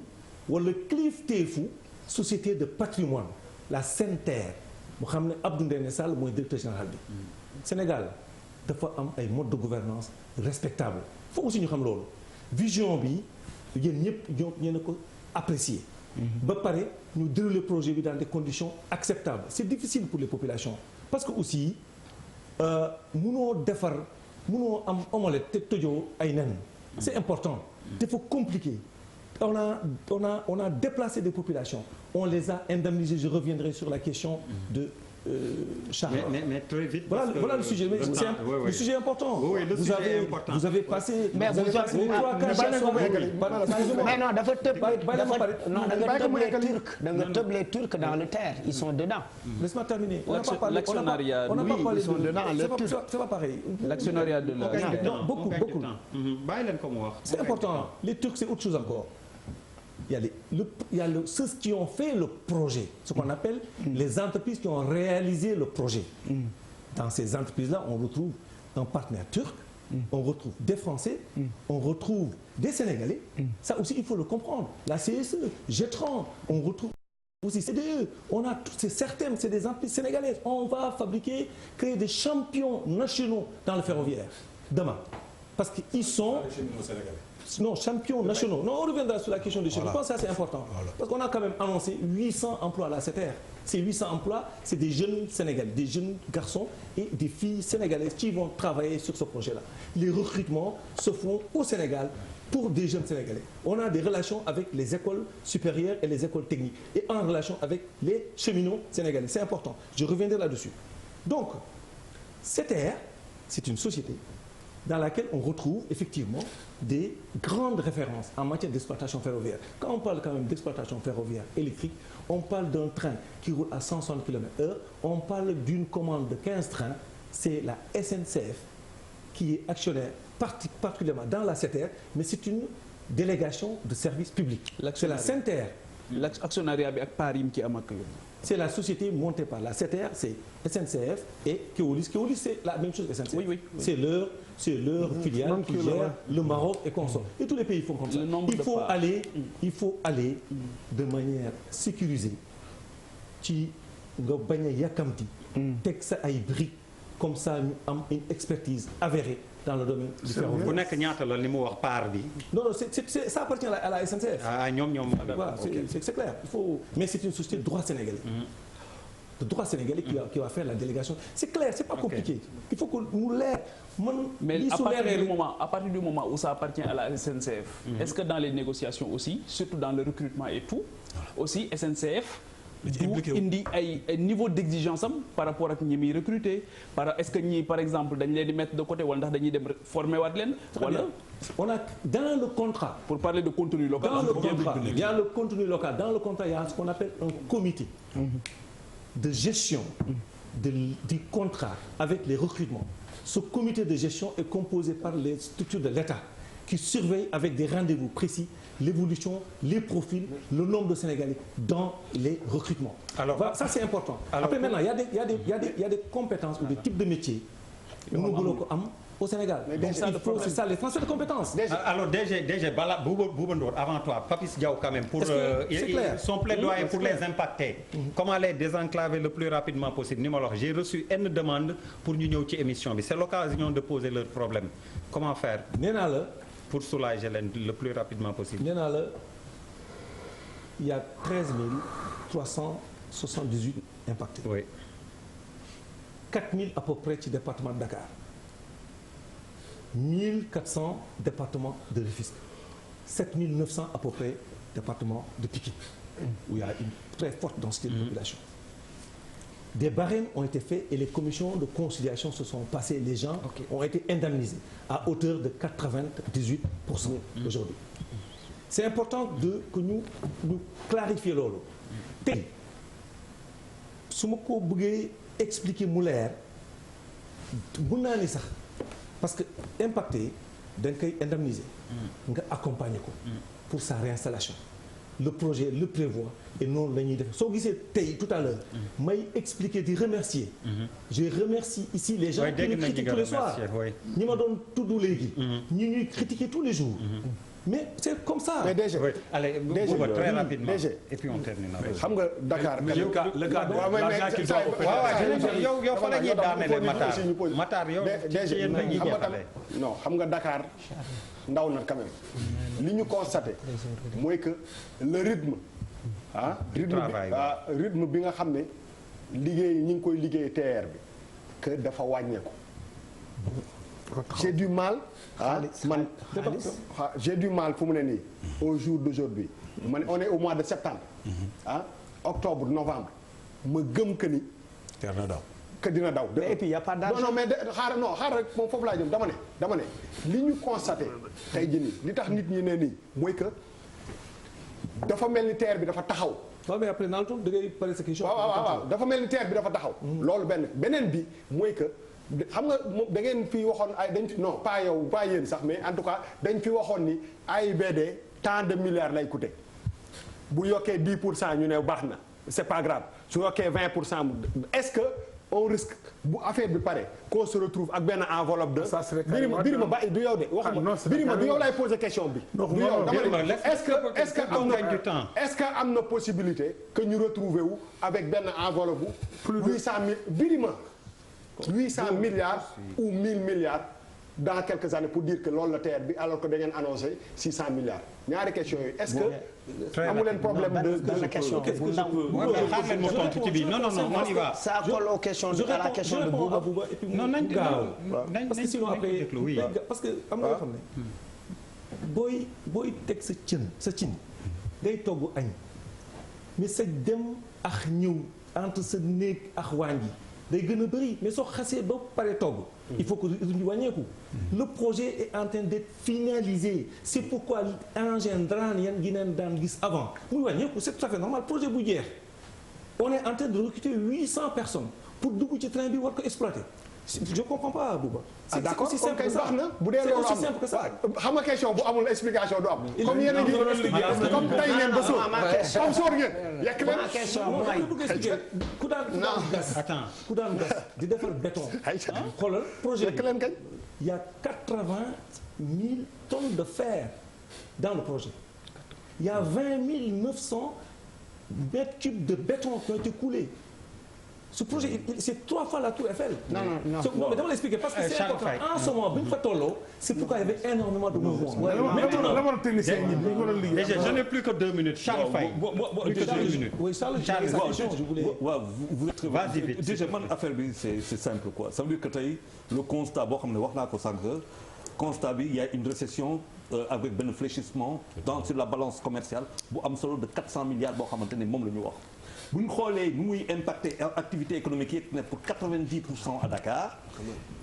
wala kilifteefu société de patrimoine la SENTER mu xam ne Abdou Ndéné Sall mooy directeur général bi. Sénégal dafa am ay mode de gouvernance respectable faut aussi ñu xam loolu vision bi yéen ñëpp ñoo ne ko apprécier. ba pare ñu dérouler projet bi dans des conditions acceptables. C'est difficile pour les populations parce que aussi munoo am omelette te tojoo ay nen. C'est important. Dafa compliqué. On a déplacé des populations. On les a indemnisées. Je reviendrai sur la question de Charles. Mais très vite. Voilà le sujet. Mais le sujet est important. Oui, le sujet est important. Vous avez passé. Mais vous avez mais non, dafa tëb les Turcs dans le terre. Ils sont dedans. Laisse-moi terminer. L'actionnariat, ils sont dedans. C'est pas pareil. L'actionnariat de la. Non, beaucoup. C'est important. Les Turcs, c'est autre chose encore. Il y a ceux qui ont fait le projet, ce qu'on appelle les entreprises qui ont réalisé le projet. Dans ces entreprises-là, on retrouve un partenaire turc, on retrouve des Français, on retrouve des Sénégalais. Ça aussi, il faut le comprendre. La CSE, Getran, on retrouve aussi CDE. On a c'est certaines, c'est des entreprises sénégalaises. On va créer des champions nationaux dans le ferroviaire demain, parce qu'ils sont. Non, champions nationaux. Non, on reviendra sur la question des cheminots. Je pense que ça c'est important. Parce qu'on a quand même annoncé 800 emplois à la CTR. Ces 800 emplois, c'est des jeunes Sénégalais, des jeunes garçons et des filles sénégalaises qui vont travailler sur ce projet-là. Les recrutements se font au Sénégal pour des jeunes Sénégalais. On a des relations avec les écoles supérieures et les écoles techniques et en relation avec les cheminots sénégalais. C'est important. Je reviendrai là-dessus. Donc, CTR, c'est une société dans laquelle on retrouve effectivement des grandes références en matière d'exploitation ferroviaire. Quand on parle quand même d'exploitation ferroviaire électrique, on parle d'un train qui roule à 160 km/h, on parle d'une commande de 15 trains, c'est la SNCF qui est actionnaire particulièrement dans la CTR, mais c'est une délégation de service public. C'est la SENTER. L'actionnariat bi ak Parim qui am ak c'est la société montée par la CTR, c'est SNCF et Keolis. Keolis, c'est la même chose que SNCF. Oui. C'est leur filiale qui gère le Maroc et consorts. Et tous les pays font comme ça. Il faut aller de manière sécurisée. ci nga bañ a yàkkamti. teg sa ay briques comme ça ñu am une expertise avérée dans le domaine du ferroviaire. ku nekk ñaata la li mu wax part bi. Non, ça appartient à la SNCF. ñoom. Voilà, c'est clair. Mais c'est une société de droit sénégalais. De droit sénégalais qui va faire la délégation. C'est clair, c'est pas compliqué. Il faut que nous l'air. Mais à partir du moment où ça appartient à la SNCF, est-ce que dans les négociations aussi, surtout dans le recrutement et tout, aussi SNCF du indi ay niveau d'exigence am par rapport ak ñi muy recruter est-ce que ñii par exemple dañ leen di mettre de côté wala ndax dañuy dem former waat leen wala on a dans le contrat pour parler de contenu local dans le contrat il y a le contenu local dans le contrat il y a ce qu'on appelle un comité de gestion du contrat avec les recrutements. Ce comité de gestion est composé par les structures de l'État qui surveillent avec des rendez-vous précis l'évolution, les profils, le nombre de Sénégalais dans les recrutements. Alors, voilà, ça c'est important. Après maintenant, il y a des compétences ou des types de métiers où nous voulons au Sénégal. Donc c'est ça, les transferts de compétences. Alors DG Bouba Ndour, avant toi, Papis Diaw quand même, pour son plaidoyer pour les impacter. Comment les désenclaver le plus rapidement possible. J'ai reçu une demande pour ñu ñëw ci émission bi. C'est l'occasion de poser leurs problèmes. Comment faire pour soulager le plus rapidement possible. Il y a 13 378 impactés. Oui. 4 000 à peu près ci département de Dakar. 1400 départements de Rufisque, 7900 à peu près départements de Pikine, où il y a une très forte densité de population. Des barèmes ont été faits et les commissions de conciliation se sont passées. Les gens ont été indemnisés à hauteur de 98% aujourd'hui. C'est important que nous clarifions loolu. Tey su ma ko bëggee expliquer mu leer mun naa ni sax. Parce que impacté dañ koy indemniser nga accompagner ko pour sa réinstallation le projet le prévoit et noonu la ñuy def soo gisee tey tout à l'heure may expliquer di remercier je remercie ici les gens qui nous critiquent tous les soirs ñi ma doon tudd léegi ñi ñuy critiquer tous les jours mais c'est comme ça. mais DG allez Bouba très rapidement et puis on termine. xam nga Dakar. le cas yow fa la ñuy daanele Matar yow DG non xam nga Dakar ndaw na quand même li ñu constaté mooy que le rythme bi nga xam ne liggéey ñi ngi koy liggéey TER bi que dafa wàññeeku. J'ai du mal j'ai du mal fu mu ne nii au jour d'aujourd'hui on est au mois de septembre octobre novembre ma gëm que ni dina daw et puis y a pas d'argent non mais xaaral rek moom foofu laa jëm dama ne li ñu constaté tey jii nii li tax nit ñi ne nii mooy que dafa mel ni TER bi dafa taxaw. waaw mais après naan da ngay pare sa question. waaw dafa mel ni TER bi dafa taxaw. loolu beneen bi mooy que. xam nga da ngeen fi waxoon ay non pas yow pas yéen sax mais en tout cas dañ fi waxoon ni AIBD tant de milliards lay coûter bu yokkee 10% ñu ne baax na c'est pas grave su yokkee 20% est-ce que on risque bu affaire bi pare qu'on se retrouve ak benn enveloppe de. ça serait Birima ba du yow de waxuma Birima du yow lay poser question bi. du yow dama ne est-ce que am na possibilité que ñu retrouver wu avec benn enveloppe bu. 800 000 Birima. 800 milliards ou 1000 milliards dans quelques années pour dire que loolu la TER bi alors que da ngeen annoncé 600 milliards ñaari questions yooyu est-ce que amu leen problème de la question bu ndaw non on y va ça colle aux questions à la question de Bouba et puis non nañ parce que sinon après parce que am nga yoo xam ne booy teg sa cin ngay togg añ mais sa dem ak ñëw entre sa néeg ak waañ gi day gën a bëri mais soo xasee ba pare togg il faut que ñu wàññeeku le projet est en train d'être finalisé c'est pourquoi engin dran yan gi neen daan gis avant muy wàññeeku c'est tout à fait normal projet bu jeex on est en train de recruter 800 personnes pour dugg ci train bi war ko exploiter je comprends pas Bouba. d'accord comme kay baax na bu dee loolu am na xam nga question bu amul explication du am. comme yéen a ngi comme tey ngeen ba sóor. comme sóor ngeen yekk leen. ku daan gas di defar béton. xoolal projet bi il y a 80 000 tonnes de fer dans le projet. Il y a 20 900 mètres cubes de béton qui ont été coulés. Ce projet c'est 3 fois la tour Eiffel. Non mais dama l'expliquer parce que c'est important en ce moment bi ñu fa tolloo c'est pourquoi il y avait énormément de mouvements. Maintenant je n'ai plus que 2 minutes. Charles Faye. Plus que 2 minutes. Oui Charles je voulais. Vous êtes vas-y vite. Déjà man affaire bi c'est simple quoi. Ça veut dire que tey le constat boo xam ne wax naa ko sànq constat bi il y a une récession avec benn fléchissement sur la balance commerciale bu am solo de 400 milliards boo xamante ne moom la ñu wax. bu ñu xoolee nu muy impacter activité économique yi ne pour 90% à Dakar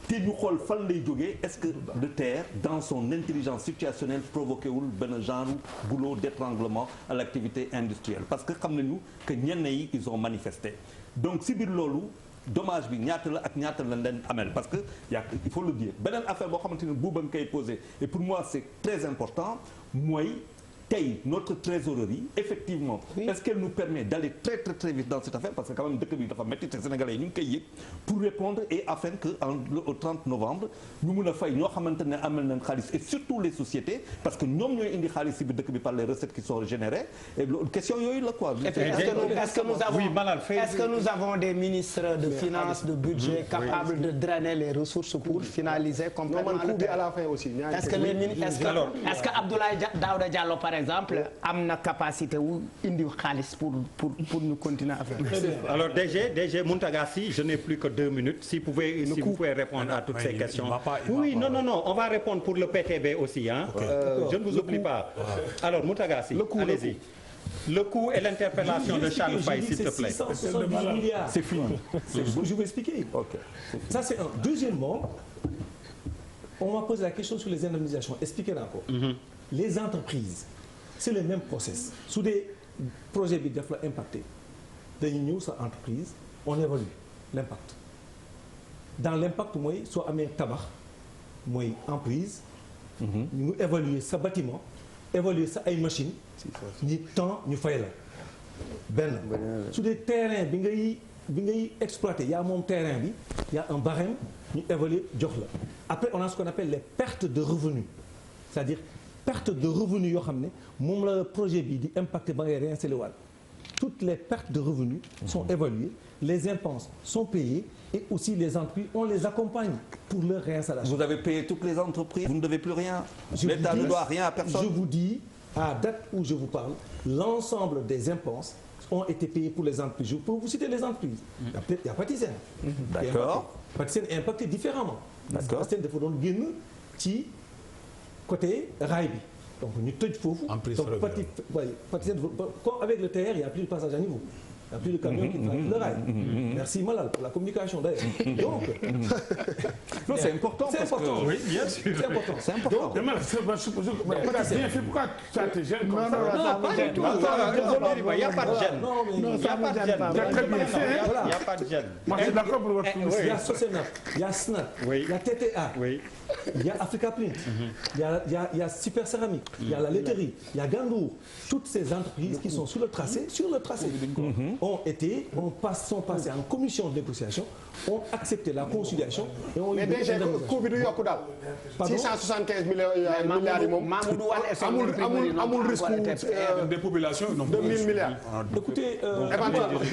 te ñu xool fan lay jógee est-ce que le TER dans son intelligence situationnelle provoqué wul benn genre goulot d'étranglement à l'activité industrielle parce que xam nañu que ñenn yi ils ont manifesté donc si biir loolu dommage bi ñaata la ak ñaata la leen amel parce que il faut le dire beneen affaire boo xamante ne buuba nga koy posé et pour moi c'est très important mooy tey notre trésorerie effectivement est-ce qu'elle nous permet d'aller très très très vite dans cette affaire parce que quand même dëkk bi dafa métti te Sénégalais yi ñu ngi koy yëg pour répondre et afin que au 30 novembre ñu mun a fay ñoo xamante ne amal nañ xaalis et surtout les sociétés parce que ñoom ñooy indi xaalis si bi dëkk bi par les recettes qui sont générées et question yooyu la quoi. Est-ce que nous avons des ministres de finances de budget capables de drainer les ressources pour finaliser complètement le coût à la fin aussi. Est-ce que Abdoulaye Daouda Diallo par exemple am na capacité wu indi xaalis pour ñu continuer à faire. Alors DG Mountaga Sy je n'ai plus que 2 minutes si vous pouvez répondre à toutes ces questions. Oui non on va répondre pour le PTB aussi hein. Je ne vous oublie pas. Alors Mountaga Sy allez-y. Le coût et l'interpellation de Charles Faye s'il te plaît. 670 milliards. C'est fini. Je vais expliquer. OK. Ça c'est un. Deuxièmement, on m'a posé la question sur les indemnisations. Expliquez encore. Les entreprises, c'est le même process. Su dee projet bi daf la impacté dañuy ñëw sa entreprise on évalue l'impact. Dans l'impact mooy soo amee tabax mooy emprise. ñu évaluer sa bâtiment évaluer sa ay machines. ñi temps ñu fay la. benn su dee terrain bi ngay exploiter yaa moom terrain bi y a un barème ñu évaluer jox la. Après on a ce qu'on appelle les pertes de revenus c'est-à-dire perte de revenus yoo xam ne moom la projet bi di impacter ba ngay réinstaller waat toutes les pertes de revenus sont évaluées les impenses sont payées et aussi les entreprises on les accompagne pour leur réinstallation. Vous avez payé toutes les entreprises. Vous ne devez plus rien. L'État ne doit rien à personne. Je vous dis à date où je vous parle l'ensemble des impenses ont été payées pour les entreprises. Je peux vous citer les entreprises. Il y a Patisen. D'accord. Patisen est impacté différemment. D'accord. Patisen dafa doon génn ci côté rail bi donc ñu tëj foofu. donc Patisen comme avec le TER il y a plus de passage à niveau. Il n'y a plus de camion qui traverse le rail. Merci Malal pour la communication d'ailleurs. Donc non c'est important. C'est important. Oui bien sûr. C'est important. C'est important. Bien fait pourquoi ça te gêne comme ça? Non pas du tout. Il n'y a pas de gêne. Non ça me gêne pas. Il n'y a pas de gêne. Moi je suis d'accord pour votre Il y a Sosenap, il y a SNAP, il y a TTA, il y a Africa Print, il y a Super Céramique, il y a la laiterie, il y a Gandour. Toutes ces entreprises qui sont sur le tracé sont passées en commission de négociation, ont accepté la conciliation et ont mais déjà coût bi du yokku daal. 675 milliards yi moom. amul risque des populations de 1000 milliards. Écoutez,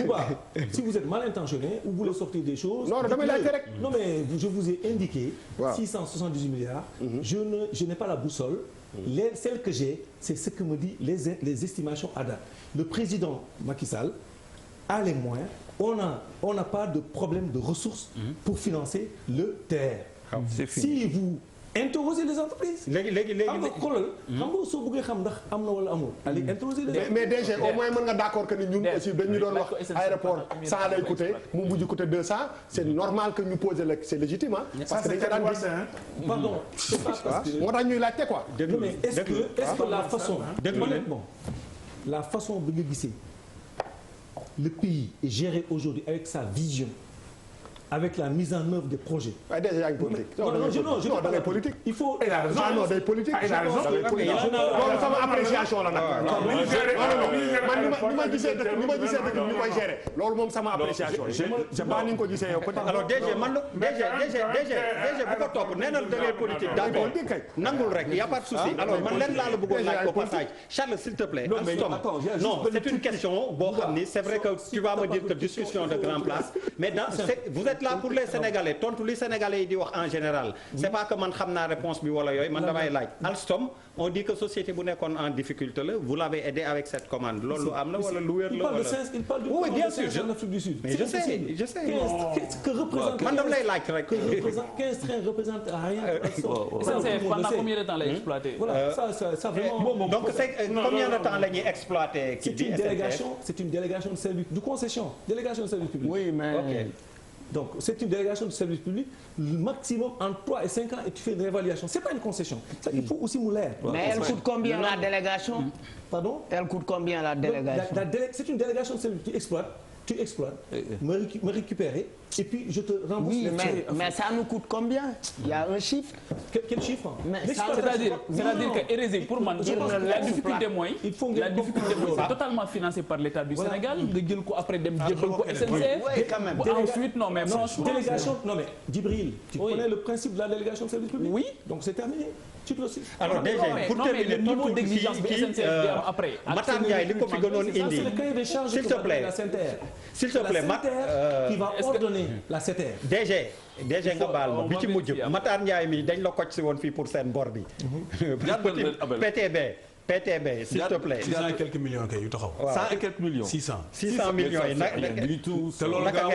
Bouba, si vous êtes mal intentionné ou vous voulez sortir des choses. Non damay laajte rek. Non mais je vous ai indiqué. 678 milliards. Je n'ai pas la boussole. Celle que j'ai, c'est ce que me dit les estimations à date. Le président Macky Sall a les moyens. On n'a pas de problème de ressources pour financer le TER. Si vous interrogez les entreprises. léegi xam nga xoolal. xam nga soo bëggee xam ndax am na wala amul. allez interroger les entreprises. mais déjà au moins mën nga d'accord que ni ñun aussi dañu doon wax aéroport 100 lay coûter mu mujj coûter 200 c'est normal que ñu poser le c'est légitime parce que dañu ko daan gis. Pardon c'est pas parce que. moo tax ñuy laajte quoi. Non mais est-ce que la façon. honnêtement la façon bi nga gisee le pays est géré aujourd'hui avec sa vision. Avec la mise en œuvre des projets. waaye déjà yaa ngi politique. non da ngay politique. il faut. non day politique. loolu sama appréciation la nag. man ni ma gisee dëkk ni koy gérer. loolu moom sama appréciation la. c'est pas ni nga ko gisee yow peut-être. alors DG man DG bu ko topp nee na da ngay politique. d'accord nangul rek y a pas de souci. alors man leen laa la bëggoon laaj au passage Charles s'il te plaît. non c'est une question boo xam ni c'est vrai que tu vas me dire que discussion de grande place mais vous êtes êtes là pour les Sénégalais tontu li Sénégalais yi di wax en général. c'est pas que man xam naa réponse bi wala yooyu man damay laaj. Alstom on dit que société bu nekkoon en difficulté la vous l'avez aidé avec cette commande loolu lu am la wala lu wér la wala. il parle du oui bien sûr en Afrique du Sud. mais je sais. que représente. man dama lay laaj rek. 15 trains représente rien. pendant combien de temps l'a exploité. voilà ça vraiment. donc c'est combien de temps la ñuy exploiter. c'est une délégation de service de concession délégation de service public. oui mais. ok. Donc c'est une délégation de service public maximum en 3 et 5 ans et tu fais une réévaluation c'est pas une concession ça il faut aussi mu leer. mais elle coûte combien la délégation. Pardon. Elle coûte combien la délégation. C'est une délégation de service tu exploites me récupérer et puis je te rembourse. Oui, mais ça nous coûte combien? Il y a un chiffre. Quel chiffre? C'est-à-dire que Erési pour man la difficulté mooy c'est totalement financé par l'État du Sénégal nga jël ko après dem jébbal ko SNCF. Oui, quand même. Ensuite non mais franchement délégation non mais Djibril tu connais le principe de la délégation de service public. Oui. Donc c'est terminé. alors déjà pour terminer le niveau d'exigence bi SNCF di am après. Matar Ndiaye li ko fi gënoon indi c'est le cahier des charges s'il te plaît s'il te plaît qui va ordonner la SETER. DG nga baal ma bi ci mujj Matar Ndiaye mi dañ la kocc si woon fii pour seen bor bi. PTB s'il te plaît. 600 et quelques millions kay yu taxaw. waaw 100 et quelques millions. 600 millions yi nag te loolu gaaw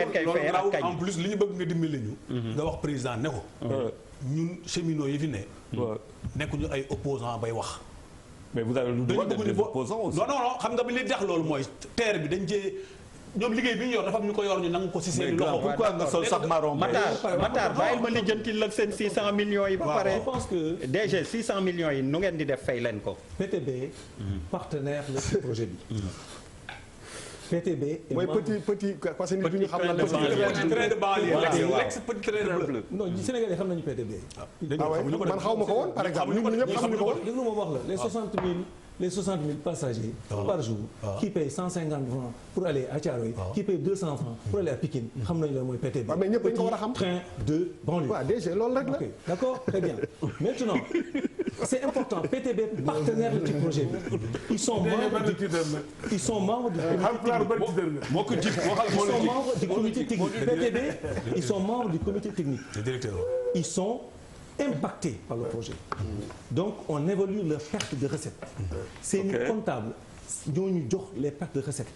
en plus li ñu bëgg nga dimbali ñu. nga wax président ne ko. ñun cheminots yi fi ne. nekkuñu ay opposants bay wax. mais vous avez le droit d'être des opposants aussi. non xam nga bi li tax loolu mooy terre bi dañ cee ñoom liggéey bi ñu yor dafa am ñu ko yor ñu nangu ko ci seen loxo. pourquoi nga sol sax marron Matar bàyyil ma lijjantil la seen 600 millions yi. ba pare je pense que DG 600 millions yi nu ngeen di def fay leen ko. PTB partenaire la ci projet bi. PTB est mooy petit parce que nit ñi xam nañu petit train de banlieue petit train de bleu. non Sénégalais xam nañu PTB. man xaw ma ko woon par exemple ñun ñëpp xamuñu ko woon. déglu ma wax la les 60 000 passagers par jour qui payent 150 francs pour aller à Thiaroye qui payent 200 francs pour aller à Pikine xam nañu la mooy PTB. mais ñëpp dañu ko war a xam train de banlieue. waaw déjà loolu rek la. ok d'accord très bien maintenant c'est important PTB partenaire du projet bi. ils sont membres du comité technique PTB ils sont membres du comité technique. ils sont impactés par le projet. Donc on évalue leurs pertes de recettes. C'est une comptable ñoo ñu jox les pertes de recettes.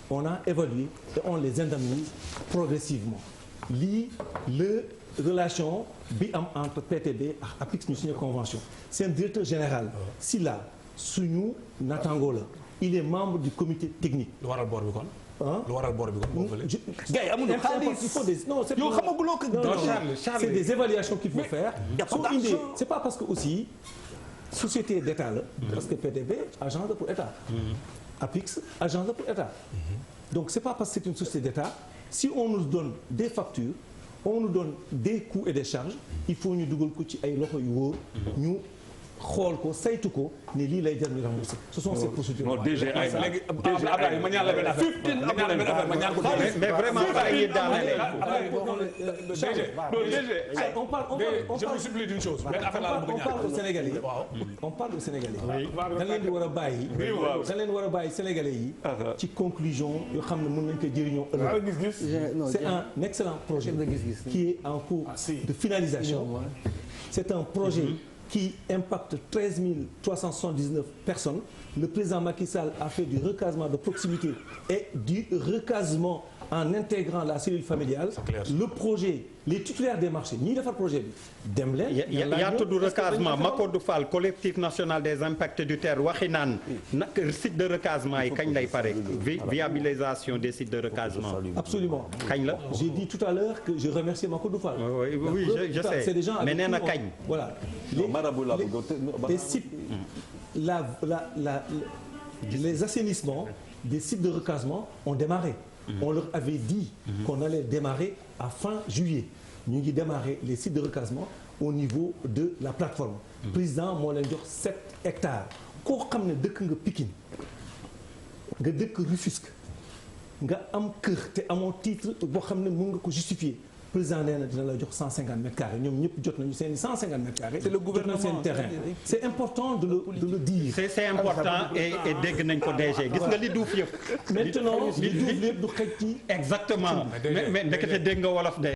On a évalué et on les indemnise progressivement. lii le relation bi am entre PTB ak APIX ñu signé convention. C'est un directeur général. Silla suñu natango la. Il est membre du comité technique. lu waral bor bi kon. lu waral bor bi kon boo fële. gars yi amuñu xaalis non c'est c'est des évaluations qu'il faut faire. C'est pas parce que aussi société d'État la. parce que PTB agence la pour État. APIX agence la pour État. Donc c'est pas parce que c'est une société d'État si on nous donne des factures on nous donne des coûts et des charges il faut ñu dugal ko ci ay loxo yu wóor ñu xool ko saytu ko ne lii lay jar ñu rembourser. Ce sont ces procédures. non DG léegi Abdoulaye ma ñaan la benn affaire. ma ñaan ko mais vraiment pas yi daanale. on parle je me supplie d'une chose. benn affaire laa bëgg a ñaan. on parle aux Sénégalais. on parle aux Sénégalais. da leen di war a bàyyi. da leen war a bàyyi Sénégalais yi. ci conclusion yoo xam ne mën nañu ko jëriñoo ëllëg. C'est un excellent projet qui est en cours de finalisation. C'est un projet qui impacte 13 379 personnes. Le président Macky Sall a fait du recasement de proximité et du recasement en intégrant la cellule familiale. Le projet, les titulaires des marchés ñiy defar projet bi dem leen. yaa tudd recasement Makodou Fall collectif national des impacts du terre waxi naan nag site de recasement yi kañ lay pare viabilisation des sites de recasement. Absolument. kañ la. J'ai dit tout à l'heure que je remerciais Makodou Fall. oui je sais. C'est des gens mais nee na kañ. Voilà. Les sites les assainissements des sites de recasement ont démarré. On leur avait dit qu'on allait démarrer à fin juillet. Ñu ngi démarrer les sites de recasement au niveau de la plateforme. Président moo leen jox 7 hectares. Koo xam ne dëkk nga Pikine nga dëkk Rufisque nga am kër te amoo titre boo xam ne mën nga ko justifier. Président nee na dina la jox 150 mètres carrés ñoom ñëpp jot nañu seen 150 mètres carrés. C'est le gouvernement seen terrain. C'est important de le dire. C'est important et dégg nañ ko DG gis nga li duuf yëpp. Maintenant li duuf yëpp du xëj ci. exactement mais ndekete dégg nga wolof de.